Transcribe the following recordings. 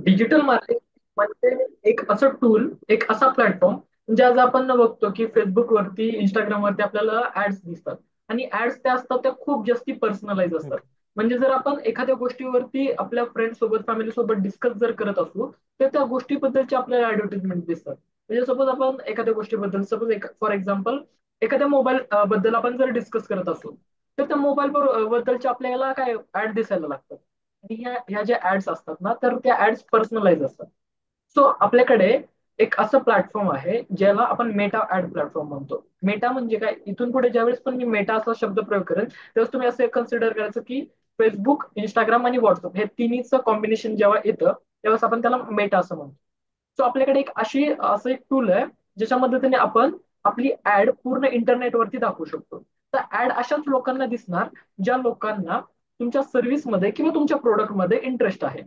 Digital marketing म्हणजे एक असं टूल, एक असा प्लॅटफॉर्म जे आज आपण बघतो की फेसबुकवरती, इंस्टाग्रामवरती आपल्याला ऍड्स दिसतात. आणि ऍड्स त्या असतात त्या खूप जास्ती पर्सनलाइज असतात. म्हणजे जर आपण एखाद्या गोष्टीवरती आपल्या फ्रेंड सोबत, फॅमिली सोबत डिस्कस जर करत असू, तर त्या गोष्टीबद्दलची आपल्याला ऍडव्हर्टाइजमेंट दिसतात. म्हणजे सपोज आपण एखाद्या गोष्टीबद्दल, सपोज फॉर एक्झाम्पल एखाद्या मोबाईल बद्दल आपण जर डिस्कस करत असू, तर त्या मोबाईल बद्दलच्या आपल्याला काय ऍड दिसायला लागतात. आणि ह्या ज्या ऍड्स असतात ना, तर त्या ऍड्स पर्सनलाइज असतात. सो आपल्याकडे एक असं प्लॅटफॉर्म आहे ज्याला आपण मेटा ऍड प्लॅटफॉर्म म्हणतो. मेटा म्हणजे काय, इथून पुढे ज्यावेळेस पण मी मेटा असा शब्द प्रयोग करेल, त्यावेळेस तुम्ही असं कन्सिडर करायचं की फेसबुक, इंस्टाग्राम आणि व्हॉट्सअप हे तिन्हीचं कॉम्बिनेशन जेव्हा येतं, त्यावेळेस आपण त्याला मेटा असं म्हणतो. सो आपल्याकडे एक असं एक टूल आहे ज्याच्या मदतीने आपण आपली ऍड पूर्ण इंटरनेटवरती दाखवू शकतो. तर ऍड अशाच लोकांना दिसणार ज्या लोकांना तुमच्या सर्व्हिसमध्ये किंवा तुमच्या प्रोडक्टमध्ये इंटरेस्ट आहे.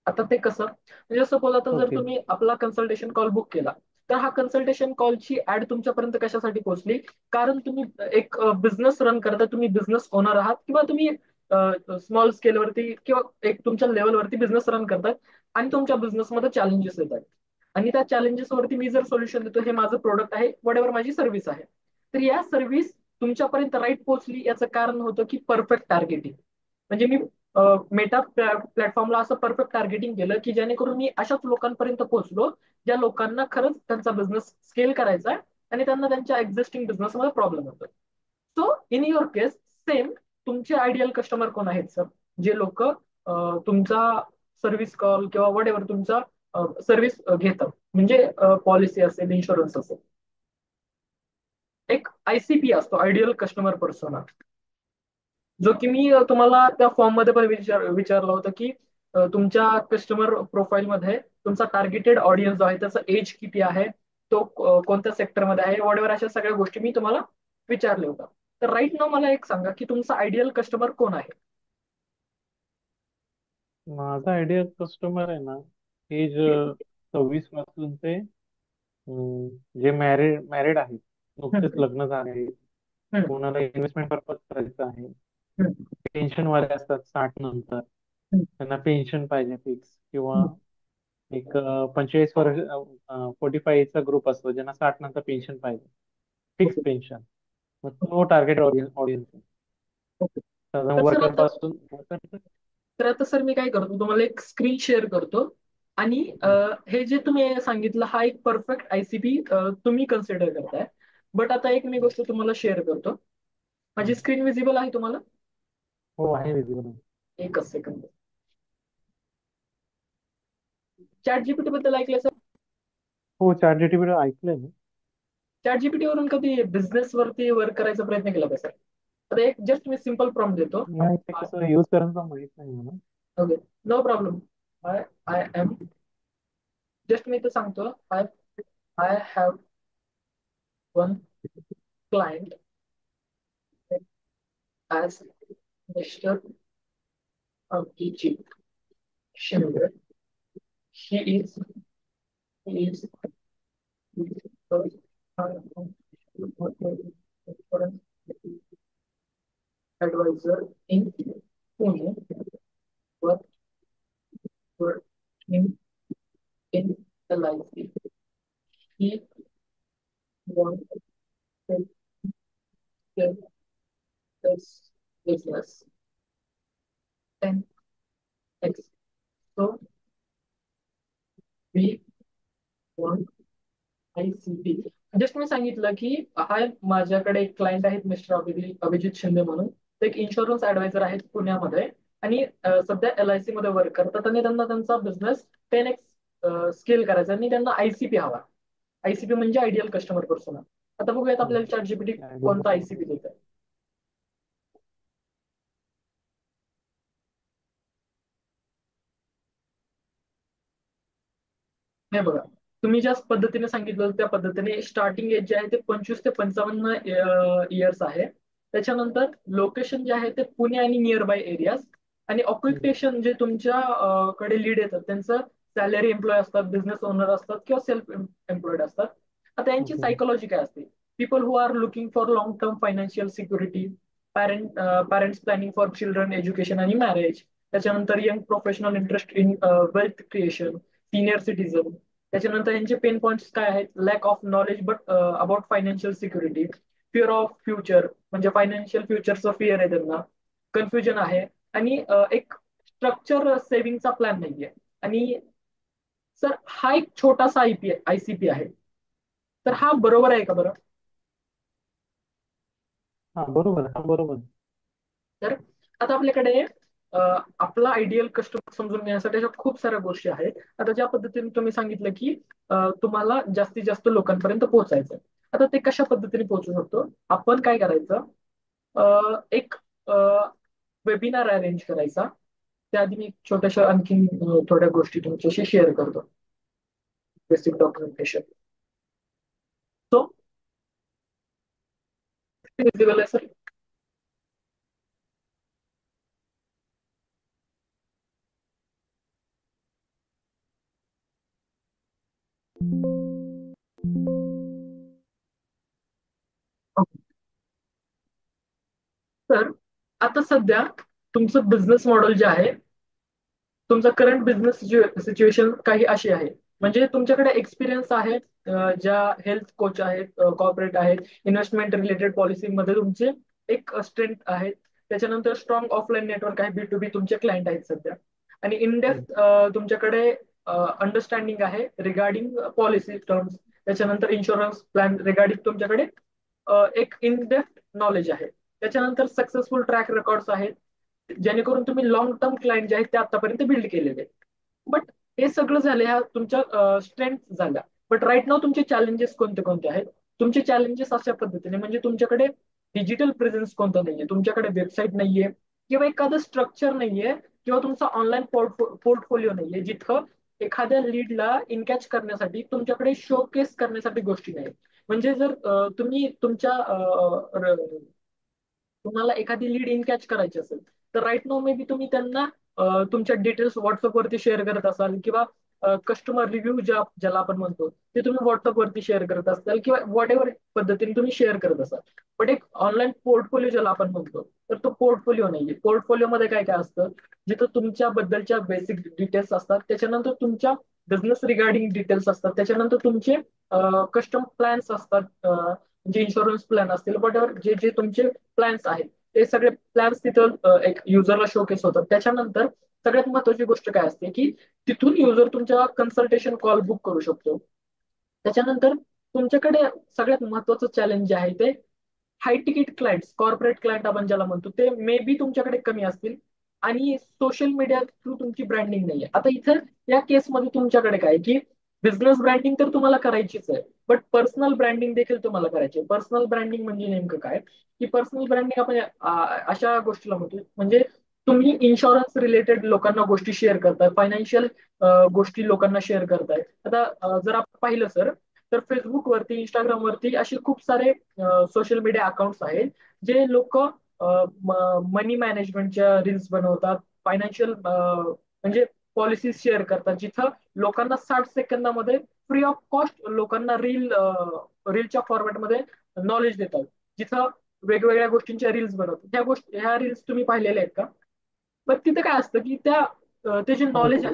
आता ते कसं, म्हणजे सपोज आता जर ओके. तुम्ही आपला कन्सल्टेशन कॉल बुक केला, तर हा कन्सल्टेशन कॉलची ऍड तुमच्यापर्यंत कशासाठी पोहोचली? कारण तुम्ही एक बिझनेस रन करता, तुम्ही बिझनेस ओनर आहात किंवा तुम्ही स्मॉल स्केलवरती किंवा एक तुमच्या लेवलवरती बिझनेस रन करतात आणि तुमच्या बिझनेसमध्ये चॅलेंजेस येत आहेत. आणि त्या चॅलेंजेसवरती मी जर सोल्युशन देतो, हे माझं प्रोडक्ट आहे, वट एव्हर माझी सर्व्हिस आहे. तर या सर्व्हिस तुमच्यापर्यंत राईट पोहोचली याचं कारण होतं की परफेक्ट टार्गेटिंग. म्हणजे मी मेटा प्लॅटफॉर्मला असं परफेक्ट टार्गेटिंग केलं की जेणेकरून मी अशाच लोकांपर्यंत पोहोचलो ज्या लोकांना खरंच त्यांचा बिझनेस स्केल करायचा आहे आणि त्यांना त्यांच्या एक्झिस्टिंग बिझनेसमध्ये प्रॉब्लेम होतो. So in your case same, तुमचे आयडियल कस्टमर कोण आहेत सर? जे लोक तुमचा सर्व्हिस कॉल किंवा वट एव्हर तुमचा सर्व्हिस घेतात. म्हणजे पॉलिसी असेल, इन्शुरन्स असेल. एक आयसीपी असतो, आयडियल कस्टमर पर्सोना, जो की मी तुम्हाला त्या फॉर्म मध्ये पण विचारलं होतं की तुमच्या कस्टमर प्रोफाईल मध्ये तुमचा टार्गेटेड ऑडियन्स जो आहे त्याचा एज किती आहे, तो कोणत्या सेक्टरमध्ये आहे, वॉटेवर अशा सगळ्या गोष्टी मी तुम्हाला विचारल्या होत्या. तर राईट नाव मला एक सांगा की तुमचा आयडियल कस्टमर कोण आहे? माझा आयडियल कस्टमर आहे ना, एज 26 पासून ते जे मॅरिड आहेत, नुकतेच हम्म, लग्न झाले, हम्म, कोणाला इन्व्हेस्टमेंट पर्पज करायचं आहे, हम्म, पेन्शन वाले असतात 60 नंतर, हम्म, त्यांना पेन्शन पाहिजे फिक्स, किंवा हम्म. एक 45 वर्ष 45चा ग्रुप असतो ज्यांना 60 नंतर पेन्शन पाहिजे, फिक्स ओके, पेन्शन. मग तो टार्गेट ऑडियन्स आहे. ओके. साधारण तर सर वर्कर आता पासून worker- तर आता सर मी काय करतो, तुम्हाला एक स्क्रीन शेअर करतो. आणि हे जे तुम्ही सांगितलं हा एक परफेक्ट आयसीपी तुम्ही कन्सिडर करताय. बट आता एक मी गोष्ट तुम्हाला शेअर करतो. माझी स्क्रीन विजिबल आहे तुम्हाला? हो, आहे विजिबल. एकच सेकंद. चॅट जीपीटी बद्दल ऐकलं सर? हो, चॅट जीटीपी ऐकलंय मी. चॅट जीपीटी वरून कधी बिझनेस वरती वर्क करायचा प्रयत्न केला का सर? आता एक जस्ट मी सिंपल प्रॉम्प्ट देतो. नाही, ते कसं यूज करायचं माहित नाही मला. Okay, no problem. I I am just मी तर सांगतो. I I have one client as mister Abhijit Shinde. He is he is advisor in Pune, but for him in LIC. He wants to get this business and X. So we want ICP. Just मी सांगितलं की हा माझ्याकडे एक client आहेत mister Abhijit Shinde म्हणून. ते एक इन्शुरन्स ऍडवायझर आहेत पुण्यामध्ये. आणि सध्या LIC मध्ये वर्क करतात आणि त्यांना त्यांचा बिझनेस 10x स्केल करायचा आणि त्यांना आयसीपी हवा. आयसीपी म्हणजे आयडियल कस्टमर पर्सोना. आता बघूयात आपल्याला चॅट जीपीटी कोणता आयसीपी देत आहे. हे बघा, तुम्ही ज्या पद्धतीने सांगितलं त्या पद्धतीने स्टार्टिंग एज जे आहे ते 25 ते 55 इयर्स आहे. त्याच्यानंतर लोकेशन जे आहे ते पुणे आणि नियर बाय एरियाज. आणि ऑक्युपेशन जे तुमच्या कडे लीड येतात त्यांचं सॅलरी एम्प्लॉय असतात, बिझनेस ओनर असतात किंवा सेल्फ एम्प्लॉयड असतात. आता यांची ओके. सायकोलॉजी काय असते? People who are looking for long term financial security, parents planning for children education आणि मॅरेज, त्याच्यानंतर young professional interest in wealth creation, senior citizen. त्याच्यानंतर यांचे पेन पॉईंट्स काय आहेत? Lack of knowledge but about financial security, fear of future, म्हणजे financial फ्युचरचं fear आहे त्यांना, कन्फ्युजन आहे, आणि एक स्ट्रक्चर सेव्हिंगचा प्लॅन नाहीये. आणि सर हा एक छोटासा आयसीपी आहे. तर हा बरोबर आहे का बरं? हा बरोबर, हा बरोबर. तर आता आपल्याकडे आपला आयडियल कस्टमर समजून घेण्यासाठी अशा खूप साऱ्या गोष्टी आहेत. आता ज्या पद्धतीने तुम्ही सांगितलं की तुम्हाला जास्तीत जास्त लोकांपर्यंत पोहोचायचं आहे. आता ते कशा पद्धतीने पोहोचू शकतो? आपण काय करायचं? एक वेबिनार अरेंज करायचा. त्याआधी मी छोट्याशा आणखी थोड्या गोष्टी तुमच्याशी शेअर करतो. Basic documentation. सो विजिबल आहे सर? तर आता सध्या तुमचं बिझनेस मॉडेल जे आहे, तुमचं करंट बिझनेस सिच्युएशन काही अशी आहे. म्हणजे तुमच्याकडे एक्सपिरियन्स आहे, ज्या हेल्थ कोच आहेत, कॉर्पोरेट आहेत, इन्व्हेस्टमेंट रिलेटेड पॉलिसीमध्ये तुमचे एक स्ट्रेंथ आहे. त्याच्यानंतर स्ट्रॉंग ऑफलाईन नेटवर्क आहे, B2B तुमचे क्लायंट आहेत सध्या. आणि इन हम्म. डेप्थ तुमच्याकडे अंडरस्टँडिंग आहे रिगार्डिंग पॉलिसी टर्म्स. त्याच्यानंतर इन्शुरन्स प्लॅन रिगार्डिंग तुमच्याकडे एक इन डेप्थ नॉलेज आहे. त्याच्यानंतर सक्सेसफुल ट्रॅक रेकॉर्ड्स आहेत, जेणेकरून तुम्ही लॉंग टर्म क्लायंट जे आहेत ते आतापर्यंत बिल्ड केलेले आहेत. बट हे सगळं झालं, ह्या तुमच्या स्ट्रेंथ झाल्या. बट राईट नाव तुमचे चॅलेंजेस कोणते कोणते आहेत? तुमचे चॅलेंजेस अशा पद्धतीने, म्हणजे तुमच्याकडे डिजिटल प्रेझेन्स कोणतं नाहीये, तुमच्याकडे वेबसाईट नाहीये, किंवा एखादं स्ट्रक्चर नाहीये, किंवा तुमचा ऑनलाईन पोर्टफोलिओ नाहीये, जिथं एखाद्या लीडला इनकॅच करण्यासाठी तुमच्याकडे शोकेस करण्यासाठी गोष्टी नाहीत. म्हणजे जर तुम्ही तुम्हाला एखादी लीड इन कॅच करायची असेल, तर राईट नाव मे बी तुम्ही त्यांना तुमच्या डिटेल्स व्हॉट्सअपवरती शेअर करत असाल, किंवा कस्टमर रिव्ह्यू ज्याला आपण म्हणतो ते तुम्ही व्हॉट्सअपवरती शेअर करत असाल, किंवा व्हॉट एव्हर पद्धतीने तुम्ही शेअर करत असाल. पण एक ऑनलाईन पोर्टफोलिओ ज्याला आपण म्हणतो, तर तो पोर्टफोलिओ नाहीये. पोर्टफोलिओ मध्ये काय काय असतं? जिथं तुमच्या बद्दलच्या बेसिक डिटेल्स असतात, त्याच्यानंतर तुमच्या बिझनेस रिगार्डिंग डिटेल्स असतात, त्याच्यानंतर तुमचे कस्टम प्लॅन्स असतात, म्हणजे इन्शुरन्स प्लॅन असतील, वॉट एव्हर जे जे तुमचे प्लॅन्स आहेत, ते सगळे प्लॅन्स तिथं एक युजरला शोकेस होतात. त्याच्यानंतर सगळ्यात महत्वाची गोष्ट काय असते की तिथून युजर तुमच्या कन्सल्टेशन कॉल बुक करू शकतो. त्याच्यानंतर तुमच्याकडे सगळ्यात महत्वाचं चॅलेंज जे आहे ते हाय तिकीट क्लायंट्स, कॉर्पोरेट क्लायंट आपण ज्याला म्हणतो, ते मे बी तुमच्याकडे कमी असतील, आणि सोशल मीडिया थ्रू तुमची ब्रँडिंग नाहीये. आता इथं या केसमध्ये तुमच्याकडे काय की बिझनेस ब्रँडिंग तर तुम्हाला करायचीच आहे, बट पर्सनल ब्रँडिंग देखील तुम्हाला करायची आहे. पर्सनल ब्रँडिंग म्हणजे नेमकं काय? की पर्सनल ब्रँडिंग आपण अशा गोष्टीला म्हणतो, म्हणजे तुम्ही इन्शुरन्स रिलेटेड लोकांना गोष्टी शेअर करताय, फायनान्शियल गोष्टी लोकांना शेअर करताय. आता जर आपण पाहिलं सर, तर फेसबुकवरती, इंस्टाग्रामवरती असे खूप सारे सोशल मीडिया अकाउंट्स आहेत, जे लोक मनी मॅनेजमेंटच्या रील्स बनवतात, फायनान्शियल म्हणजे पॉलिसीज शेअर करतात, जिथं लोकांना 60 सेकंदामध्ये फ्री ऑफ कॉस्ट लोकांना रीलच्या फॉर्मॅटमध्ये नॉलेज देतात, जिथं वेगवेगळ्या गोष्टींच्या रील्स बनवतात. ह्या रील्स तुम्ही पाहिलेल्या आहेत का? पण तिथे काय असतं की ते जे हो, नॉलेज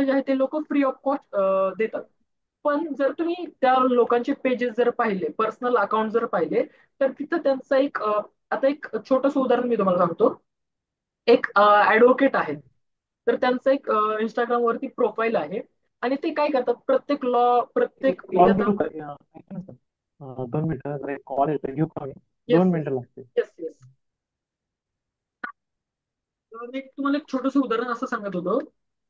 आहे, ते लोक फ्री ऑफ कॉस्ट देतात. पण जर तुम्ही त्या लोकांचे पेजेस जर पाहिले, पर्सनल अकाउंट जर पाहिले, तर तिथं त्यांचा आता एक छोटंसं उदाहरण मी तुम्हाला सांगतो. एक ऍडव्होकेट आहेत, तर त्यांचं एक इंस्टाग्राम वरती प्रोफाईल आहे, आणि ते काय करतात, प्रत्येक लॉ, प्रत्येक एक कॉल याचा. घेऊ का? ऐका ना सर. 2 मिनिटं, जरा एक कॉल येतो, घेऊ का मी? येस, 2 मिनिटं लागते. Yes, yes. मी तुम्हाला एक छोटंसं उदाहरण असं सांगत होतो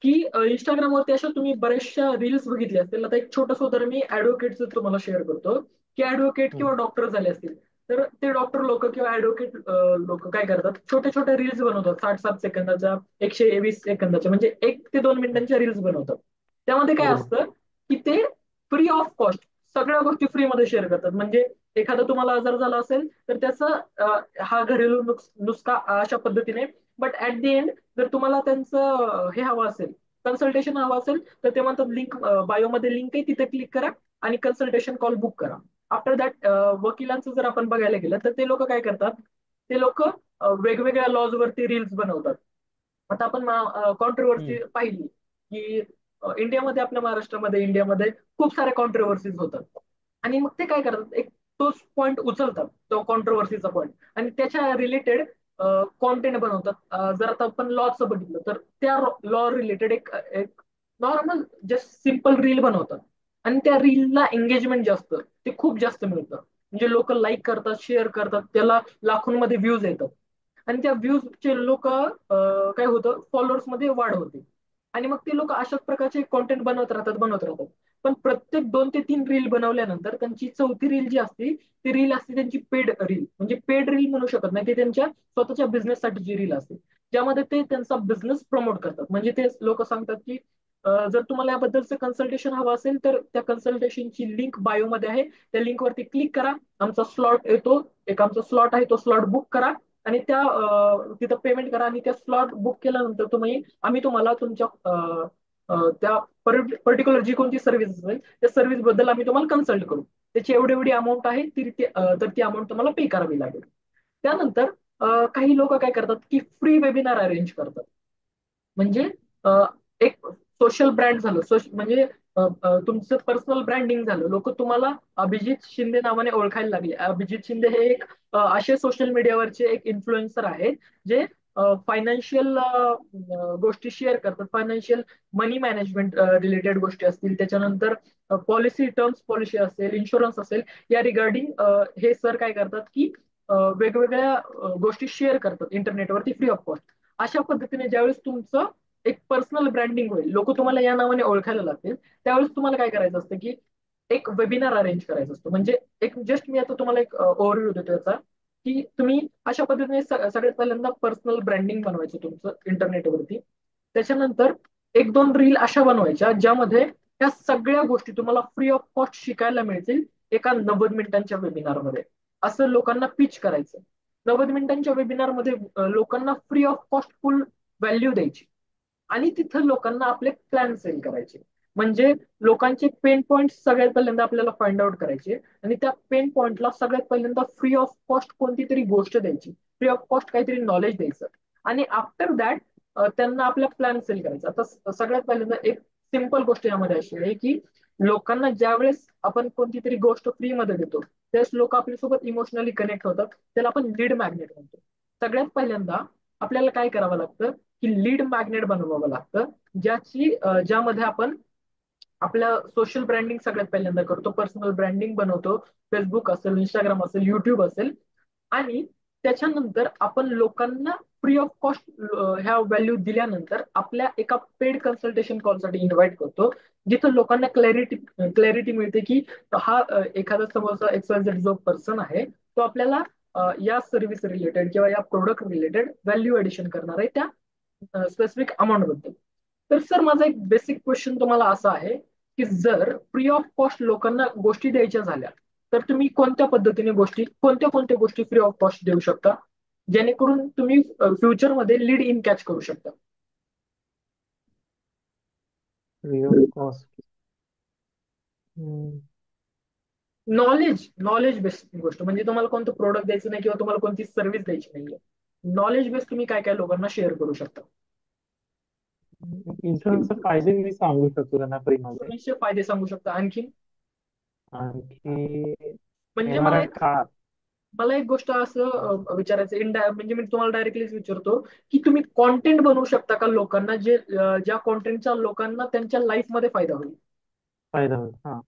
की इंस्टाग्रामवरती अशा तुम्ही बऱ्याचशा रील्स बघितल्या असतील. आता एक छोटंसं उदाहरण मी ऍडव्होकेटचं तुम्हाला शेअर करतो, की ऍडव्होकेट हम्म. किंवा डॉक्टर झाले असतील, तर ते डॉक्टर लोक किंवा ऍडव्होकेट लोक काय करतात, छोट्या छोट्या रील्स बनवतात, 60-60 सेकंदाच्या, 120 सेकंदाच्या, म्हणजे 1 ते 2 मिनिटांच्या रील्स बनवतात. त्यामध्ये काय बरोबर. असतं की ते फ्री ऑफ कॉस्ट सगळ्या गोष्टी फ्रीमध्ये शेअर करतात. म्हणजे एखादा तुम्हाला आजार झाला असेल, तर त्याचं हा घरेलू नुसका अशा पद्धतीने. बट ऍट दी एंड, जर तुम्हाला त्यांचं हे हवं असेल, कन्सल्टेशन हवं असेल, तर ते म्हणतात लिंक बायोमध्ये लिंक आहे, तिथे क्लिक करा आणि कन्सल्टेशन कॉल बुक करा. आफ्टर दॅट वकिलांचं जर आपण बघायला गेलं, तर ते लोक काय करतात, ते लोक वेगवेगळ्या लॉज वरती रील्स बनवतात. आता आपण हम्म. कॉन्ट्रोवर्सी पाहिली की इंडियामध्ये, आपल्या महाराष्ट्रामध्ये, इंडियामध्ये खूप साऱ्या कॉन्ट्रोवर्सीज होतात. आणि मग ते काय करतात, एक तोच पॉइंट उचलतात, तो कॉन्ट्रोवर्सीचा पॉइंट, आणि त्याच्या रिलेटेड कॉन्टेंट बनवतात. जर आता आपण लॉचं बघितलं तर त्या लॉ रिलेटेड एक एक नॉर्मल जस्ट सिम्पल रील बनवतात. आणि त्या रीलला एंगेजमेंट जास्त, ते खूप जास्त मिळतं. म्हणजे लोक लाईक करतात, शेअर करतात, त्याला लाखोंमध्ये व्ह्यूज येतात. आणि त्या व्ह्यूजचे लोक काय होतं, फॉलोअर्स मध्ये वाढ होते. आणि मग ते लोक अशाच प्रकारचे कॉन्टेंट बनवत राहतात. पण प्रत्येक 2 ते 3 रील बनवल्यानंतर त्यांची चौथी रील जी असते, ती रील असते त्यांची पेड रील. म्हणजे पेड रील म्हणू शकत नाही, ते त्यांच्या स्वतःच्या बिझनेस साठीची रील असते, ज्यामध्ये ते त्यांचा बिझनेस प्रमोट करतात. म्हणजे ते लोक सांगतात की जर तुम्हाला याबद्दलचं कन्सल्टेशन हवं असेल तर त्या कन्सल्टेशनची लिंक बायोमध्ये आहे, त्या लिंकवरती क्लिक करा, आमचा स्लॉट येतो, एक आमचा स्लॉट आहे, तो स्लॉट बुक करा. आणि त्या तिथं पेमेंट करा, आणि त्या स्लॉट बुक केल्यानंतर आम्ही तुम्हाला तुमच्या त्या पर्टिक्युलर जी कोणती सर्व्हिस असेल त्या सर्व्हिस बद्दल आम्ही तुम्हाला कन्सल्ट करू. त्याची एवढी एवढी अमाऊंट आहे, तर ती अमाऊंट तुम्हाला पे करावी लागेल. त्यानंतर काही लोक काय करतात की फ्री वेबिनार अरेंज करतात. म्हणजे एक सोशल ब्रँड झालं, म्हणजे तुमचं पर्सनल ब्रँडिंग झालं. लोक तुम्हाला अभिजित शिंदे नावाने ओळखायला लागले. अभिजित शिंदे हे एक असे सोशल मीडियावरचे एक इन्फ्लुएन्सर आहेत, जे फायनान्शियल गोष्टी शेअर करतात. फायनान्शियल मनी मॅनेजमेंट रिलेटेड गोष्टी असतील, त्याच्यानंतर पॉलिसी, टर्म्स पॉलिसी असेल, इन्शुरन्स असेल, या रिगार्डिंग हे सर काय करतात की वेगवेगळ्या गोष्टी शेअर करतात इंटरनेटवरती फ्री ऑफ कॉस्ट. अशा पद्धतीने ज्यावेळेस तुमचं एक पर्सनल ब्रँडिंग होईल, लोक तुम्हाला या नावाने ओळखायला लागतील, त्यावेळेस तुम्हाला काय करायचं असतं की एक वेबिनार अरेंज करायचा असतो. म्हणजे एक जस्ट मी आता तुम्हाला एक ओव्हरव्ह्यू देतो याचा, की तुम्ही अशा पद्धतीने सगळ्यात पहिल्यांदा पर्सनल ब्रँडिंग बनवायचं तुमचं इंटरनेटवरती. त्याच्यानंतर 1-2 रील अशा बनवायच्या ज्यामध्ये त्या सगळ्या गोष्टी तुम्हाला फ्री ऑफ कॉस्ट शिकायला मिळतील एका 90 मिनिटांच्या वेबिनारमध्ये. असं लोकांना पिच करायचं. 90 मिनिटांच्या वेबिनारमध्ये लोकांना free of cost full value द्यायची. आणि तिथं लोकांना आपले प्लॅन सेल करायचे. म्हणजे लोकांचे पेन पॉईंट सगळ्यात पहिल्यांदा आपल्याला फाइंड आउट करायचे, आणि त्या पेन पॉईंटला सगळ्यात पहिल्यांदा फ्री ऑफ कॉस्ट कोणती तरी गोष्ट द्यायची, फ्री ऑफ कॉस्ट काहीतरी नॉलेज द्यायचं. आणि आफ्टर दॅट त्यांना आपला प्लॅन सेल करायचा. आता सगळ्यात पहिल्यांदा एक सिंपल गोष्ट यामध्ये अशी आहे की लोकांना ज्यावेळेस आपण कोणती तरी गोष्ट फ्रीमध्ये देतो, त्यावेळेस लोक आपल्यासोबत इमोशनली कनेक्ट होतात. त्याला आपण लीड मॅग्नेट म्हणतो. सगळ्यात पहिल्यांदा आपल्याला काय करावं लागतं की लीड मॅग्नेट बनवावं लागतं, ज्यामध्ये आपण आपलं सोशल ब्रँडिंग सगळ्यात पहिल्यांदा करतो, पर्सनल ब्रँडिंग बनवतो. फेसबुक असेल, इंस्टाग्राम असेल, युट्यूब असेल. आणि त्याच्यानंतर आपण लोकांना फ्री ऑफ कॉस्ट ह्या व्हॅल्यू दिल्यानंतर आपल्या एका पेड कन्सल्टेशन कॉलसाठी इन्व्हाइट करतो, जिथं लोकांना क्लॅरिटी क्लॅरिटी मिळते की हा एखादा समोरचा एक्सवायझेड जो पर्सन आहे, तो आपल्याला या सर्व्हिस रिलेटेड किंवा या प्रोडक्ट रिलेटेड व्हॅल्यू एडिशन करणार आहे त्या स्पेसिफिक अमाऊंट बद्दल. तर सर, माझा एक बेसिक क्वेश्चन तुम्हाला असा आहे की जर फ्री ऑफ कॉस्ट लोकांना गोष्टी द्यायच्या झाल्या, तर तुम्ही कोणत्या कोणत्या गोष्टी फ्री ऑफ कॉस्ट देऊ शकता, जेणेकरून तुम्ही फ्युचरमध्ये लीड इन कॅच करू शकता. Free of cost. Knowledge based गोष्ट, म्हणजे तुम्हाला कोणतं प्रोडक्ट द्यायचं नाही किंवा तुम्हाला कोणती सर्व्हिस द्यायची नाहीये. नॉलेज बेस्ड तुम्ही काय काय लोकांना शेअर करू शकता. इन्शुरन्सचे फायदे मी सांगू शकतो त्यांना फ्री मध्ये. इन्शुरन्सचे फायदे सांगू शकता आणखी. आणखी म्हणजे येणाऱ्या काळात. मला एक गोष्ट असं हा, विचारायचं, म्हणजे मी तुम्हाला डायरेक्टलीच विचारतो की तुम्ही कॉन्टेंट बनवू शकता का लोकांना, ज्या कॉन्टेंटचा लोकांना त्यांच्या लाईफमध्ये फायदा होईल. फायदा होईल. हा,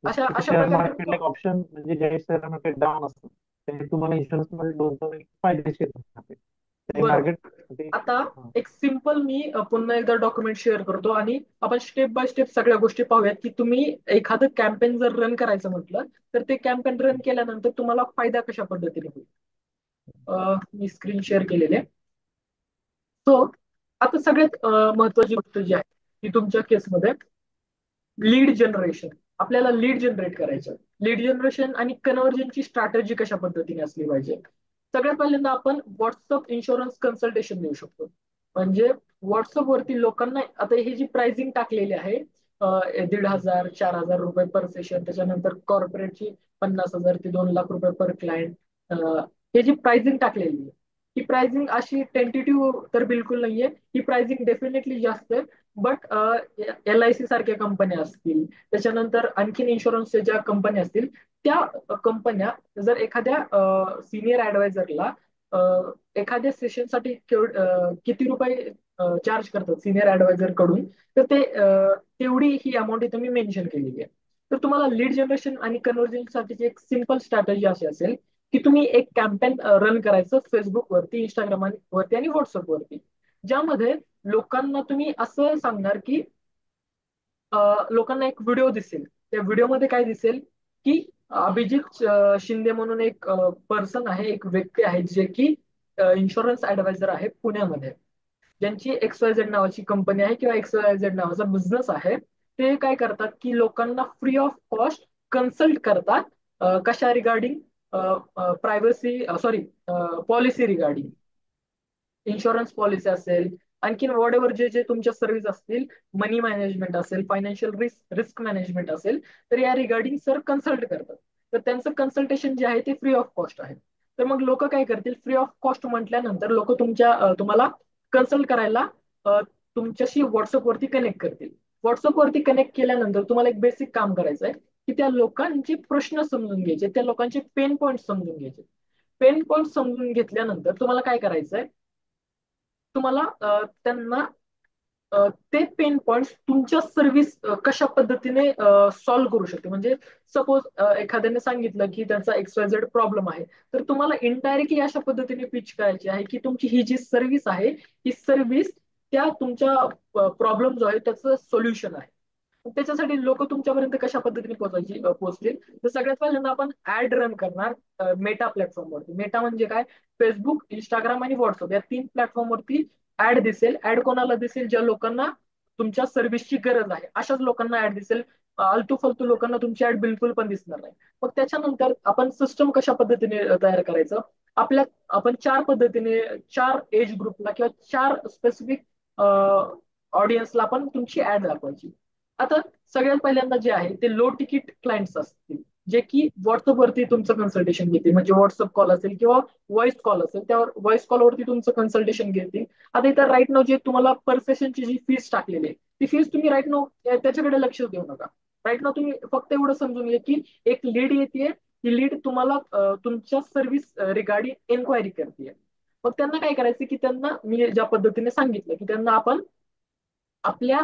अशा जसं की अशा शेअर प्रकारचे मार्केटला एक ऑप्शन, म्हणजे ज्यावेळी शेअर मार्केट डाऊन असतं त्यावेळी तुम्हाला इन्शुरन्स मध्ये गुंतवणूक फायदेशीर ठरते. ते बरोबर. मार्केट ते आता हा, एक सिम्पल मी पुन्हा एकदा डॉक्युमेंट शेअर करतो, आणि आपण स्टेप बाय स्टेप सगळ्या गोष्टी पाहूयात की तुम्ही एखादं कॅम्पेन जर रन करायचं म्हटलं, तर ते कॅम्पेन रन केल्यानंतर तुम्हाला फायदा कशा पद्धतीने होईल. मी स्क्रीन शेअर केलेले. सो आता सगळ्यात महत्वाची गोष्ट जी आहे ती तुमच्या केसमध्ये लीड जनरेशन. आपल्याला लीड जनरेट करायचं. लीड जनरेशन आणि कन्व्हर्जनची स्ट्रॅटेजी कशा पद्धतीने असली पाहिजे. सगळ्यात पहिल्यांदा आपण व्हॉट्सअप इन्शुरन्स कन्सल्टेशन देऊ शकतो. म्हणजे व्हॉट्सअप वरती लोकांना आता ही जी प्राइसिंग टाकलेली आहे, 1,500 4,000 रुपये पर सेशन, त्याच्यानंतर कॉर्पोरेटची 50,000 ते 2 लाख रुपये पर क्लायंट, हे जी प्राइसिंग टाकलेली आहे, ही प्राइसिंग अशी टेंटेटिव्ह तर बिलकुल नाहीये, ही प्राइसिंग डेफिनेटली जास्त आहे. बट LIC सारख्या कंपन्या असतील, त्याच्यानंतर आणखीन इन्शुरन्सच्या ज्या कंपन्या असतील, त्या कंपन्या जर एखाद्या सिनियर ऍडवायझरला एखाद्या सेशनसाठी किती रुपये चार्ज करतात सिनियर ऍडवायझर कडून, तर तेवढी ही अमाऊंट इथं मी मेन्शन केलेली आहे. तर तुम्हाला लीड जनरेशन आणि कन्व्हर्जन साठी एक सिंपल स्ट्रॅटेजी अशी असेल की तुम्ही एक कॅम्पेन रन करायचं फेसबुक वरती, इंस्टाग्राम वरती आणि व्हॉट्सअप वरती, ज्यामध्ये लोकांना तुम्ही असं सांगणार की लोकांना एक व्हिडिओ दिसेल. त्या व्हिडिओमध्ये काय दिसेल की अभिजित शिंदे म्हणून एक पर्सन आहे, एक व्यक्ती आहे, जे की इन्शुरन्स ऍडवायझर आहे पुण्यामध्ये, ज्यांची XYZ नावाची कंपनी आहे किंवा XYZ नावाचा बिझनेस आहे. ते काय करतात की लोकांना फ्री ऑफ कॉस्ट कन्सल्ट करतात, कशा regarding privacy sorry policy regarding, insurance policy असेल, आणखीन वॉट एव्हर जे जे तुमच्या सर्व्हिस असतील, मनी मॅनेजमेंट असेल, फायनान्शियल रिस्क मॅनेजमेंट असेल, तर या रिगार्डिंग सर कन्सल्ट करतात. तर त्यांचं कन्सल्टेशन जे आहे ते फ्री ऑफ कॉस्ट आहे. तर मग लोक काय करतील, फ्री ऑफ कॉस्ट म्हटल्यानंतर लोक तुम्हाला कन्सल्ट करायला अ, तुमच्याशी व्हॉट्सअपवरती कनेक्ट करतील. व्हॉट्सअपवरती कनेक्ट केल्यानंतर तुम्हाला एक बेसिक काम करायचं आहे की त्या लोकांचे प्रश्न समजून घ्यायचे, त्या लोकांचे पेन पॉईंट समजून घ्यायचे. पेन पॉईंट समजून घेतल्यानंतर तुम्हाला काय करायचंय, तुम्हाला त्यांना ते पेन पॉइंट्स तुमच्या सर्व्हिस कशा पद्धतीने सॉल्व्ह करू शकते. म्हणजे सपोज एखाद्याने सांगितलं की त्यांचा XYZ प्रॉब्लेम आहे, तर तुम्हाला इनडायरेक्टली अशा पद्धतीने पिच करायची आहे की तुमची ही जी सर्व्हिस आहे, ही सर्व्हिस त्या तुमच्या प्रॉब्लेम जो आहे त्याचं सोल्युशन आहे. त्याच्यासाठी लोक तुमच्यापर्यंत कशा पद्धतीने पोहोचतील, तर सगळ्यात पहिल्यांदा आपण ऍड रन करणार मेटा प्लॅटफॉर्मवरती. मेटा म्हणजे काय, फेसबुक, इंस्टाग्राम आणि व्हॉट्सअप या 3 प्लॅटफॉर्मवरती ऍड दिसेल. ऍड कोणाला दिसेल, ज्या लोकांना तुमच्या सर्व्हिसची गरज आहे अशाच लोकांना ऍड दिसेल. आलतू फालतू लोकांना तुमची ऍड बिलकुल पण दिसणार नाही. मग त्याच्यानंतर आपण सिस्टम कशा पद्धतीने तयार करायचं, आपण 4 पद्धतीने, 4 एज ग्रुपला किंवा 4 स्पेसिफिक ऑडियन्सला आपण तुमची ऍड दाखवायची. आता सगळ्यात पहिल्यांदा जे आहे ते लो तिकीट क्लायंट्स असतील, जे की व्हॉट्सअपवरती तुमचं कन्सल्टेशन घेतील. म्हणजे व्हॉट्सअप कॉल असेल किंवा व्हॉइस कॉल असेल, त्यावर व्हॉइस कॉलवरती तुमचं कन्सल्टेशन घेतील. आता इथं राईट नाव जे तुम्हाला पर सेशनची जी फीस टाकलेली आहे, ती फीस तुम्ही राईट नाव त्याच्याकडे लक्ष देऊ नका. राईट नाव तुम्ही फक्त एवढं समजून घ्या की एक लीड येते, ती लीड तुम्हाला तुमच्या सर्व्हिस रिगार्डिंग एन्क्वायरी करते. मग त्यांना काय करायचं की त्यांना मी ज्या पद्धतीने सांगितलं की त्यांना आपण आपल्या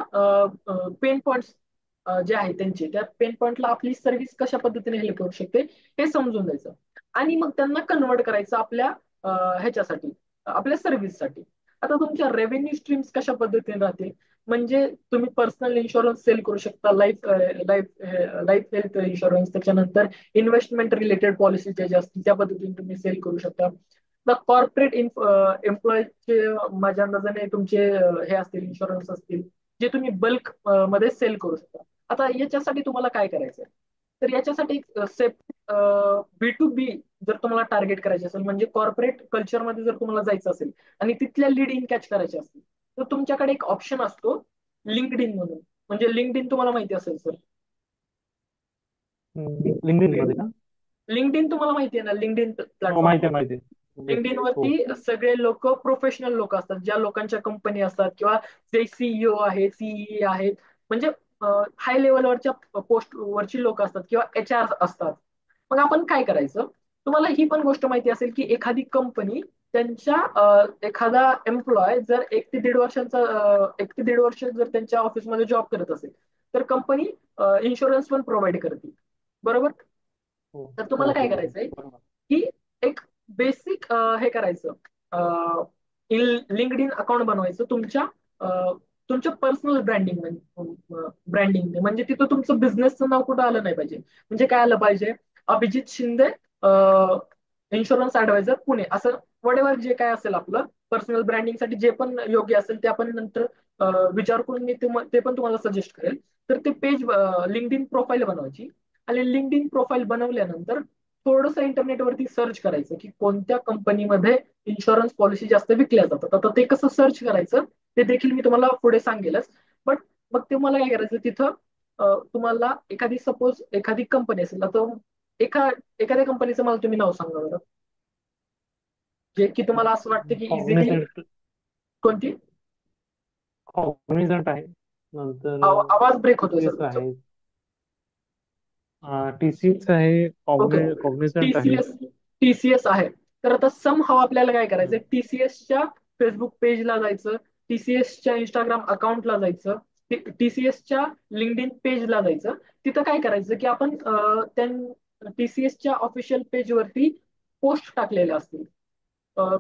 पेन पॉइंट्स जे आहेत त्यांचे, त्या पेन पॉइंटला आपली सर्व्हिस कशा पद्धतीने हेल्प करू शकते हे समजून द्यायचं. आणि मग त्यांना कन्वर्ट करायचं आपल्या ह्याच्यासाठी, आपल्या सर्व्हिससाठी. आता तुमच्या रेव्हेन्यू स्ट्रीम्स कशा पद्धतीने राहतील, म्हणजे तुम्ही पर्सनल इन्शुरन्स सेल करू शकता, life life life health insurance, त्याच्यानंतर इन्व्हेस्टमेंट रिलेटेड पॉलिसी जे असतील त्या पद्धतीने तुम्ही सेल करू शकता. कॉर्पोरेट एम्प्लॉयचे माझ्या अंदाजाने तुमचे हे असतील, इन्शुरन्स असतील, जे तुम्ही बल्क मध्ये सेल करू शकता. आता याच्यासाठी तुम्हाला काय करायचंय, तर याच्यासाठी सेपरेट B2B जर तुम्हाला टार्गेट करायचे असेल, म्हणजे कॉर्पोरेट कल्चरमध्ये जर तुम्हाला जायचं असेल आणि तिथल्या लीड इन कॅच करायचे असतील, तर तुमच्याकडे एक ऑप्शन असतो लिंक्ड इन म्हणून. म्हणजे लिंक्ड इन तुम्हाला माहिती असेल सर. लिंक्डइन मध्ये का? लिंक्ड इन तुम्हाला माहिती आहे ना, लिंक्ड इन हो, प्लॅटफॉर्म. माहिती आहे, माहिती आहे. येस. लिंक्डइन हो. वरती सगळे लोक प्रोफेशनल लोक असतात, ज्या लोकांच्या कंपनी असतात किंवा जे CEO आहेत, CE आहेत, म्हणजे हाय लेवलवरच्या पोस्ट वरची लोक असतात किंवा HR असतात. मग आपण काय करायचं, तुम्हाला ही पण गोष्ट माहिती असेल की एखादी कंपनी त्यांच्या एखादा एम्प्लॉय जर 1 ते 1.5 वर्षांचा 1 ते 1.5 वर्ष जर त्यांच्या ऑफिसमध्ये जॉब करत असेल, तर कंपनी इन्शुरन्स पण प्रोव्हाइड करते. बरोबर. हो. तर हो. तुम्हाला काय हो. हो. करायचंय बरोबर. की एक बेसिक हे करायचं, लिंक्ड इन अकाउंट बनवायचं तुमच्या पर्सनल ब्रँडिंग, म्हणजे तिथं तुमचं बिझनेसचं नाव कुठं आलं नाही पाहिजे. म्हणजे काय आलं पाहिजे, अभिजित शिंदे इन्शुरन्स ऍडवायझर पुणे, असं वडेवर जे काय असेल आपलं पर्सनल ब्रँडिंगसाठी जे पण योग्य असेल ते आपण नंतर विचार करून मी ते पण तुम्हाला सजेस्ट करेल. तर ते पेज लिंक्ड इन प्रोफाईल बनवायची. आणि लिंक्ड इन प्रोफाईल बनवल्यानंतर थोडंसं इंटरनेटवरती सर्च करायचं की कोणत्या कंपनीमध्ये इन्शुरन्स पॉलिसी जास्त विकल्या जातात. आता ते कसं सर्च करायचं ते देखील मी तुम्हाला पुढे सांगेलच. बट मग तुम्हाला काय करायचं तिथं तुम्हाला एखादी सपोज एखादी कंपनी असेल, तर एखाद्या कंपनीचं मला तुम्ही नाव सांगा बरं, जे की तुम्हाला असं वाटतं की इझिली कॉग्निझंट कोणती. कॉग्निझंट आहे. नंतर आवाज ब्रेक होतोय सर टीसीएस तुमचा. आहे. टीसीएस आहे, ओके. कॉग्निझंट आहे. टीसीएस. टीसीएस आहे. तर आता सम हाव आपल्याला काय करायचं, हम्म, टीसीएसच्या फेसबुक पेजला जायचं, टीसीएसच्या इंस्टाग्राम अकाउंटला जायचं, टीसीएसच्या लिंक्डइन पेजला जायचं. तिथं काय करायचं की आपण टीसीएसच्या ऑफिशियल पेजवरती पोस्ट टाकलेल्या असतील,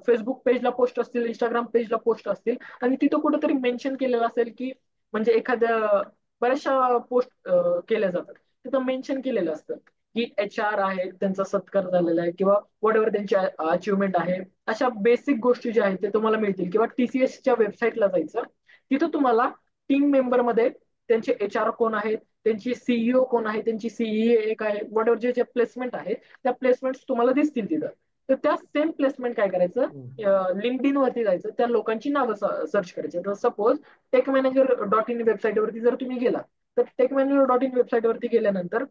फेसबुक पेजला पोस्ट असतील, इंस्टाग्राम पेजला पोस्ट असतील, आणि तिथं कुठेतरी मेन्शन केलेलं असेल की, म्हणजे एखाद्या बऱ्याचशा पोस्ट केल्या जातात, तिथं मेन्शन केलेलं असतं की HR आहे, त्यांचा सत्कार झालेला आहे, किंवा वॉट एव्हर त्यांची अचिव्हमेंट आहे. अशा बेसिक गोष्टी ज्या आहेत ते तुम्हाला मिळतील. किंवा टीसीएसच्या वेबसाईटला जायचं, तिथं तुम्हाला टीम मेंबरमध्ये त्यांचे HR कोण आहेत, त्यांची सीईओ कोण आहे, त्यांची सीईए एक आहे, वॉट एव्हर जे प्लेसमेंट आहे, त्या प्लेसमेंट तुम्हाला दिसतील तिथं. तर त्या सेम प्लेसमेंट काय करायचं, हम्म, लिंक्डइन वरती जायचं, त्या लोकांची नावं सर्च करायची. तर suppose tech manager dot in website वरती जर तुम्ही गेला, तर tech manager dot in website वरती गेल्यानंतर